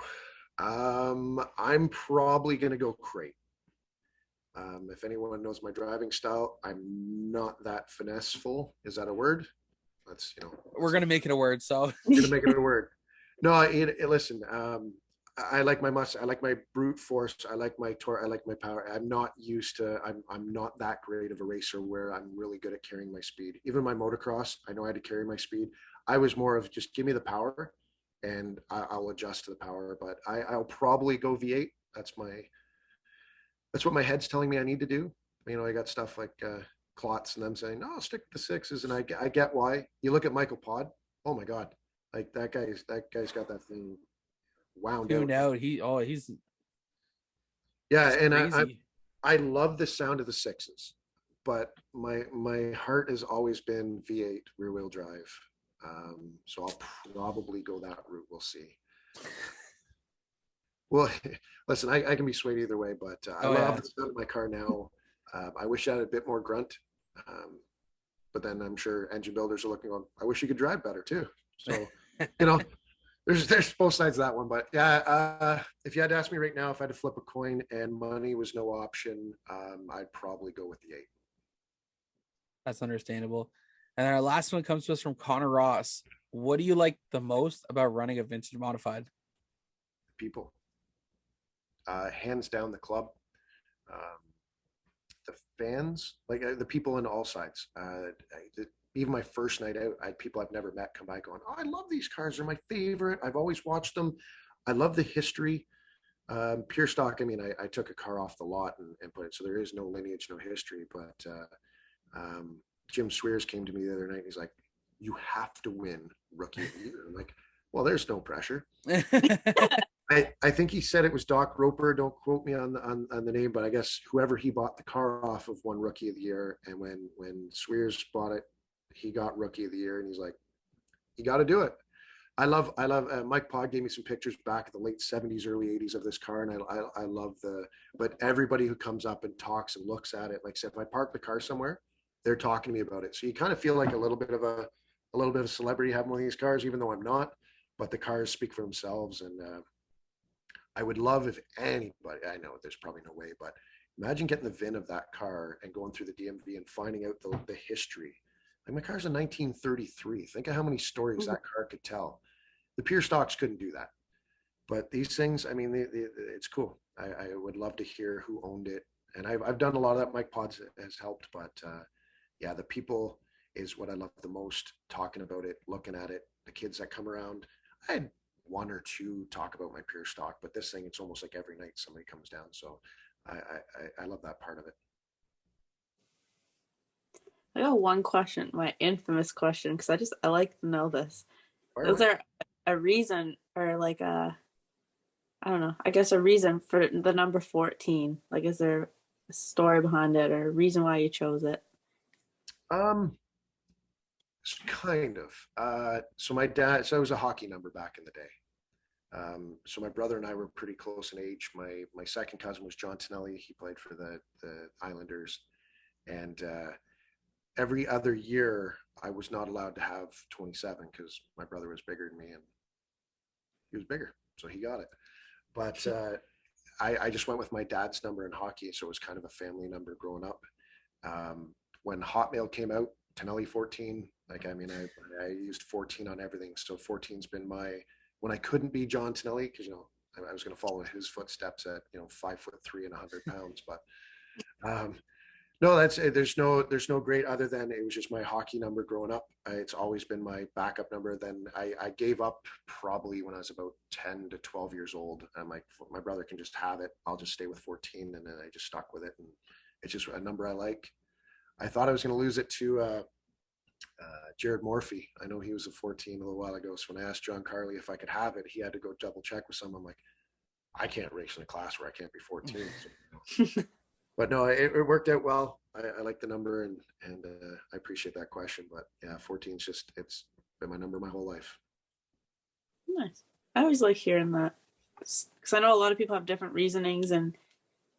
I'm probably gonna go crate. If anyone knows my driving style, I'm not that finesseful. Is that a word? That's we're gonna make it a word. So we're gonna make it a word. No, listen. I like my muscle. I like my brute force. I like my torque. I like my power. I'm not used to. I'm not that great of a racer where I'm really good at carrying my speed. Even my motocross, I know I had to carry my speed. I was more of just give me the power, and I'll adjust to the power. But I'll probably go V8. That's what my head's telling me I need to do. I got stuff like Klotz and them saying, no, stick to the 6s, and I get why. You look at Michael Pod. Oh my God, like that guy's got that thing wound out. He's and I love the sound of the 6s, but my heart has always been V8 rear wheel drive. So I'll probably go that route. We'll see. Well, listen, I can be swayed either way, but I love the sound of my car now. I wish I had a bit more grunt, but then I'm sure engine builders are looking on. I wish you could drive better too. So there's both sides of that one. But if you had to ask me right now, if I had to flip a coin and money was no option, I'd probably go with the 8. That's understandable. And our last one comes to us from Connor Ross. What do you like the most about running a vintage modified? People. hands down the club. The fans, like the people on all sides. Even my first night out, I had people I've never met come by going, "Oh, I love these cars. They're my favorite. I've always watched them. I love the history." Pure stock, I mean, I took a car off the lot and put it, so there is no lineage, no history. But Jim Swears came to me the other night and he's like, "You have to win Rookie of the Year." I'm like, "Well, there's no pressure." I think he said it was Doc Roper. Don't quote me on the name, but I guess whoever he bought the car off of won Rookie of the Year. And when Swears bought it, he got Rookie of the Year, and he's like, "You got to do it." I love. Mike Pod gave me some pictures back in the late '70s, early '80s of this car, and I love But everybody who comes up and talks and looks at it, like I said, if I park the car somewhere, they're talking to me about it. So you kind of feel like a little bit of a celebrity having one of these cars, even though I'm not. But the cars speak for themselves, and I would love if anybody. I know there's probably no way, but imagine getting the VIN of that car and going through the DMV and finding out the history. Like, my car's a 1933. Think of how many stories that car could tell. The pure stocks couldn't do that. But these things, I mean, it's cool. I would love to hear who owned it. And I've done a lot of that. Mike Pods has helped. But yeah, the people is what I love the most, talking about it, looking at it, the kids that come around. I had one or two talk about my pure stock, but this thing, it's almost like every night somebody comes down. So I love that part of it. I got one question, my infamous question, because I like to know this. Is there a reason, or like I don't know, I guess a reason for the number 14? Like, is there a story behind it or a reason why you chose it? Kind of. So my dad, so it was a hockey number back in the day. So my brother and I were pretty close in age. My second cousin was John Tonelli. He played for the Islanders. And every other year, I was not allowed to have 27 because my brother was bigger than me, and he was bigger, so he got it. But I just went with my dad's number in hockey, so it was kind of a family number growing up. When Hotmail came out, Tonelli 14, like, I mean, I used 14 on everything. So 14's been when I couldn't be John Tonelli, because, I was going to follow his footsteps at, 5'3" and 100 pounds. But no, there's no great, other than it was just my hockey number growing up. It's always been my backup number. Then I gave up probably when I was about 10 to 12 years old. I'm like, my brother can just have it. I'll just stay with 14. And then I just stuck with it. And it's just a number I like. I thought I was going to lose it to Jared Morphy. I know he was a 14 a little while ago. So when I asked John Carley if I could have it, he had to go double check with someone. I'm like, I can't race in a class where I can't be 14. So, but no, it worked out well. I like the number, and I appreciate that question. But yeah, 14's it's been my number my whole life. Nice. I always like hearing that, because I know a lot of people have different reasonings and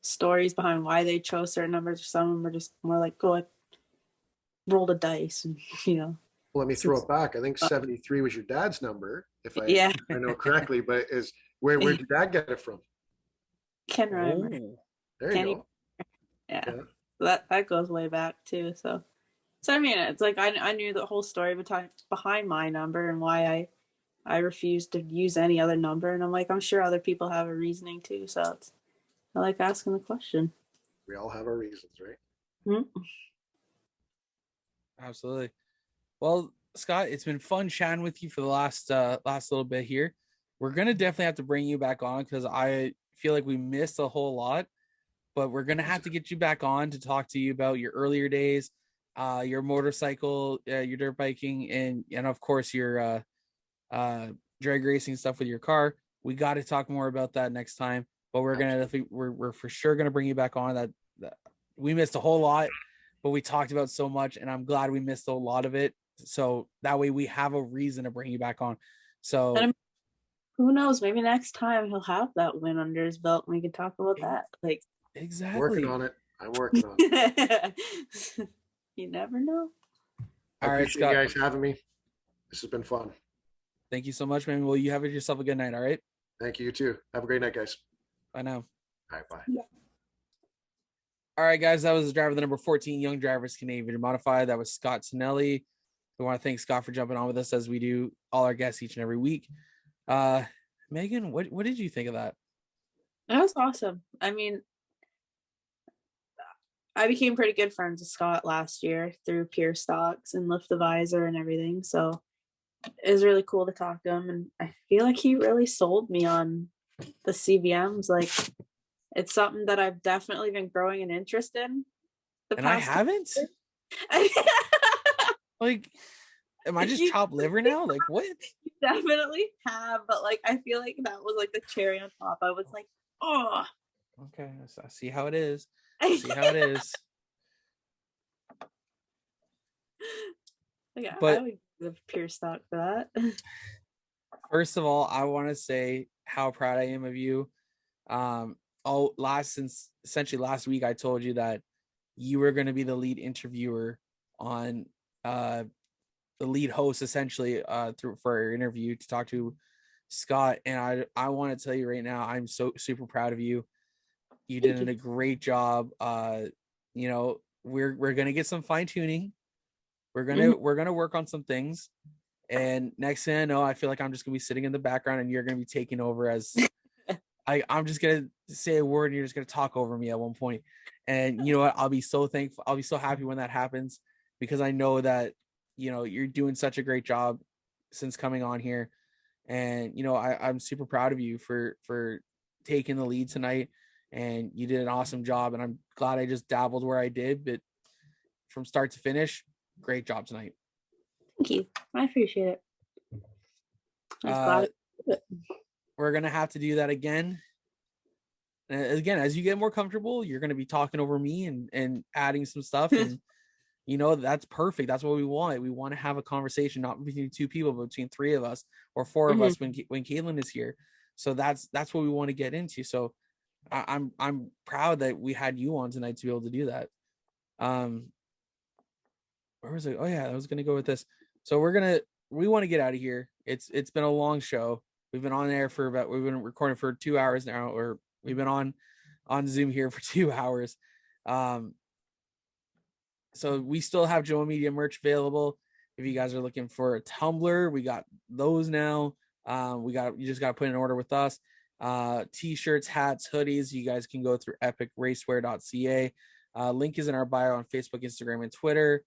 stories behind why they chose certain numbers. Some of them are just more like, roll the dice, and Well, let me throw it back. I think 73 was your dad's number, if I know correctly. But where did Dad get it from? Ken Reimer. There you go. Yeah. So that goes way back too. So I mean, it's like I knew the whole story behind my number and why I refused to use any other number, and I'm like, I'm sure other people have a reasoning too. So I like asking the question. We all have our reasons, right? Mm-hmm. Absolutely. Well, Scott, it's been fun chatting with you for the last little bit here. We're gonna definitely have to bring you back on, because I feel like we missed a whole lot. But we're gonna have to get you back on to talk to you about your earlier days, your motorcycle, your dirt biking, and of course your drag racing stuff with your car. We got to talk more about that next time. But we're for sure gonna bring you back on. That we missed a whole lot, but we talked about so much, and I'm glad we missed a lot of it. So that way we have a reason to bring you back on. So who knows? Maybe next time he'll have that win under his belt, and we can talk about that. Like, exactly. Working on it. I'm working on it. You never know. All right, Scott. You guys having me. This has been fun. Thank you so much, man. Well, you have yourself a good night. All right. Thank you too. Have a great night, guys. Bye now. All right, bye. Yeah. All right, guys. That was the driver of the number 14 Young Drivers Canadian Modified. That was Scott Tonelli. We want to thank Scott for jumping on with us, as we do all our guests each and every week. Megan, what did you think of that? That was awesome. I mean, I became pretty good friends with Scott last year through Pure Stocks and Lift the Visor and everything. So it was really cool to talk to him. And I feel like he really sold me on the CVMs. Like, it's something that I've definitely been growing an interest in. And I haven't? Like, am I just chopped liver now? Like, what? You definitely have. But, like, I feel like that was, like, the cherry on top. I was like, oh. Okay, I see how it is. I see how it is. Yeah, but I would give Pure Stock for that. First of all, I want to say how proud I am of you. Essentially last week, I told you that you were going to be the lead interviewer on the lead host, essentially, for our interview to talk to Scott. And I want to tell you right now, I'm so super proud of you. You did a great job. You know, we're gonna get some fine tuning. We're gonna work on some things. And next thing I know, I feel like I'm just gonna be sitting in the background, and you're gonna be taking over as I'm just gonna say a word, and you're just gonna talk over me at one point. And you know what? I'll be so thankful. I'll be so happy when that happens, because I know that, you know, you're doing such a great job since coming on here. And you know, I'm super proud of you for taking the lead tonight. And you did an awesome job, and I'm glad I just dabbled where I did, but from start to finish, great job tonight. Thank you. I appreciate it. We're gonna have to do that again. And again, as you get more comfortable, you're gonna be talking over me and adding some stuff, and you know, that's perfect. That's what we want. We want to have a conversation, not between two people, but between three of us or four of us when Caitlin is here. So that's what we want to get into. So I'm proud that we had you on tonight to be able to do that. Where was it? Oh yeah, I was gonna go with this. So we want to get out of here. It's been a long show. We've been on air we've been recording for 2 hours now, or we've been on Zoom here for 2 hours. So we still have Joe Media merch available. If you guys are looking for a tumbler, we got those now. You just got to put in an order with us. T-shirts, hats, hoodies. You guys can go through epicracewear.ca. Link is in our bio on Facebook, Instagram, and Twitter.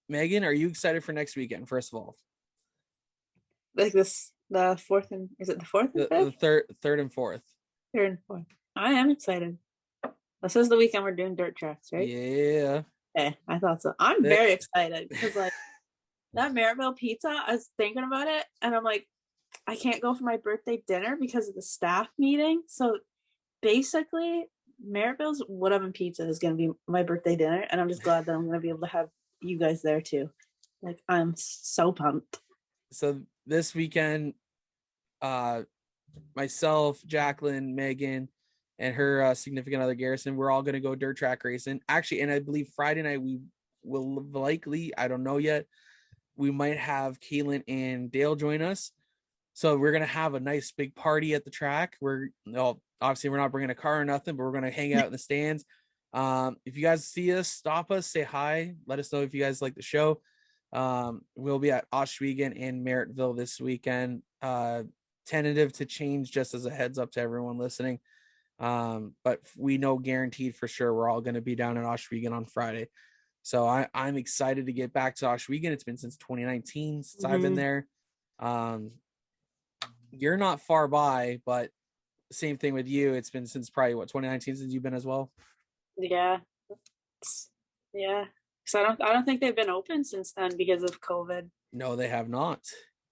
Megan, are you excited for next weekend? First of all, like this, the fourth and is it the fourth? The third and fourth. Third and fourth. I am excited. This is the weekend we're doing dirt tracks, right? Yeah. Okay, I thought so. I'm very excited because like that Maribel pizza, I was thinking about it, and I'm like, I can't go for my birthday dinner because of the staff meeting. So basically, Maribel's Whatever Pizza is going to be my birthday dinner, and I'm just glad that I'm going to be able to have you guys there too. Like, I'm so pumped. So this weekend, myself, Jacqueline, Megan, and her significant other Garrison, we're all going to go dirt track racing. Actually, and I believe Friday night we will likely, I don't know yet, we might have Caitlin and Dale join us. So we're going to have a nice big party at the track. Obviously we're not bringing a car or nothing, but we're going to hang out in the stands. If you guys see us, stop us, say hi, let us know if you guys like the show. We'll be at Oswego and Merrittville this weekend. Tentative to change, just as a heads up to everyone listening. But we know guaranteed for sure we're all going to be down at Oswego on Friday. So I'm excited to get back to Oswego. It's been since 2019 since I've been there. You're not far by, but same thing with you. It's been since probably 2019 since you've been as well. Yeah. So I don't think they've been open since then because of COVID. No, they have not.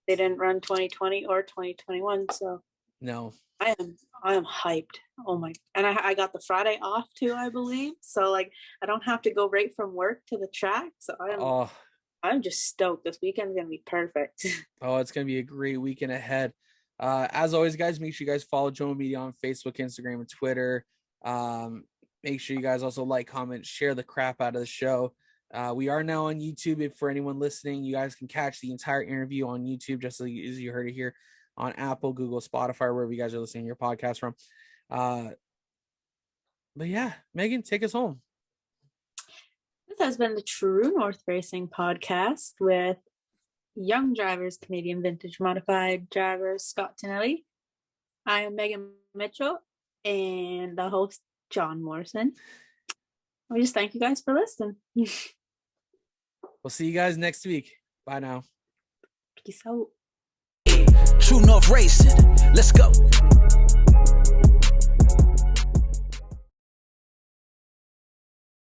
They didn't run 2020 or 2021. So no, I am hyped. Oh my! And I got the Friday off too, I believe. So like I don't have to go right from work to the track. So I'm just stoked. This weekend's gonna be perfect. Oh, it's gonna be a great weekend ahead. As always, guys, make sure you guys follow Joe Media on Facebook, Instagram, and Twitter. Make sure you guys also like, comment, share the crap out of the show. We are now on YouTube. If for anyone listening, you guys can catch the entire interview on YouTube, just as you heard it here on Apple, Google, Spotify, wherever you guys are listening to your podcast from. But yeah, Megan, take us home. This has been the True North Racing podcast with young drivers, Canadian vintage modified drivers, Scott Tonelli I am Megan Mitchell and the host, John Morrison. We just thank you guys for listening. We'll see you guys next week. Bye now. Peace out. True North Racing. Let's go.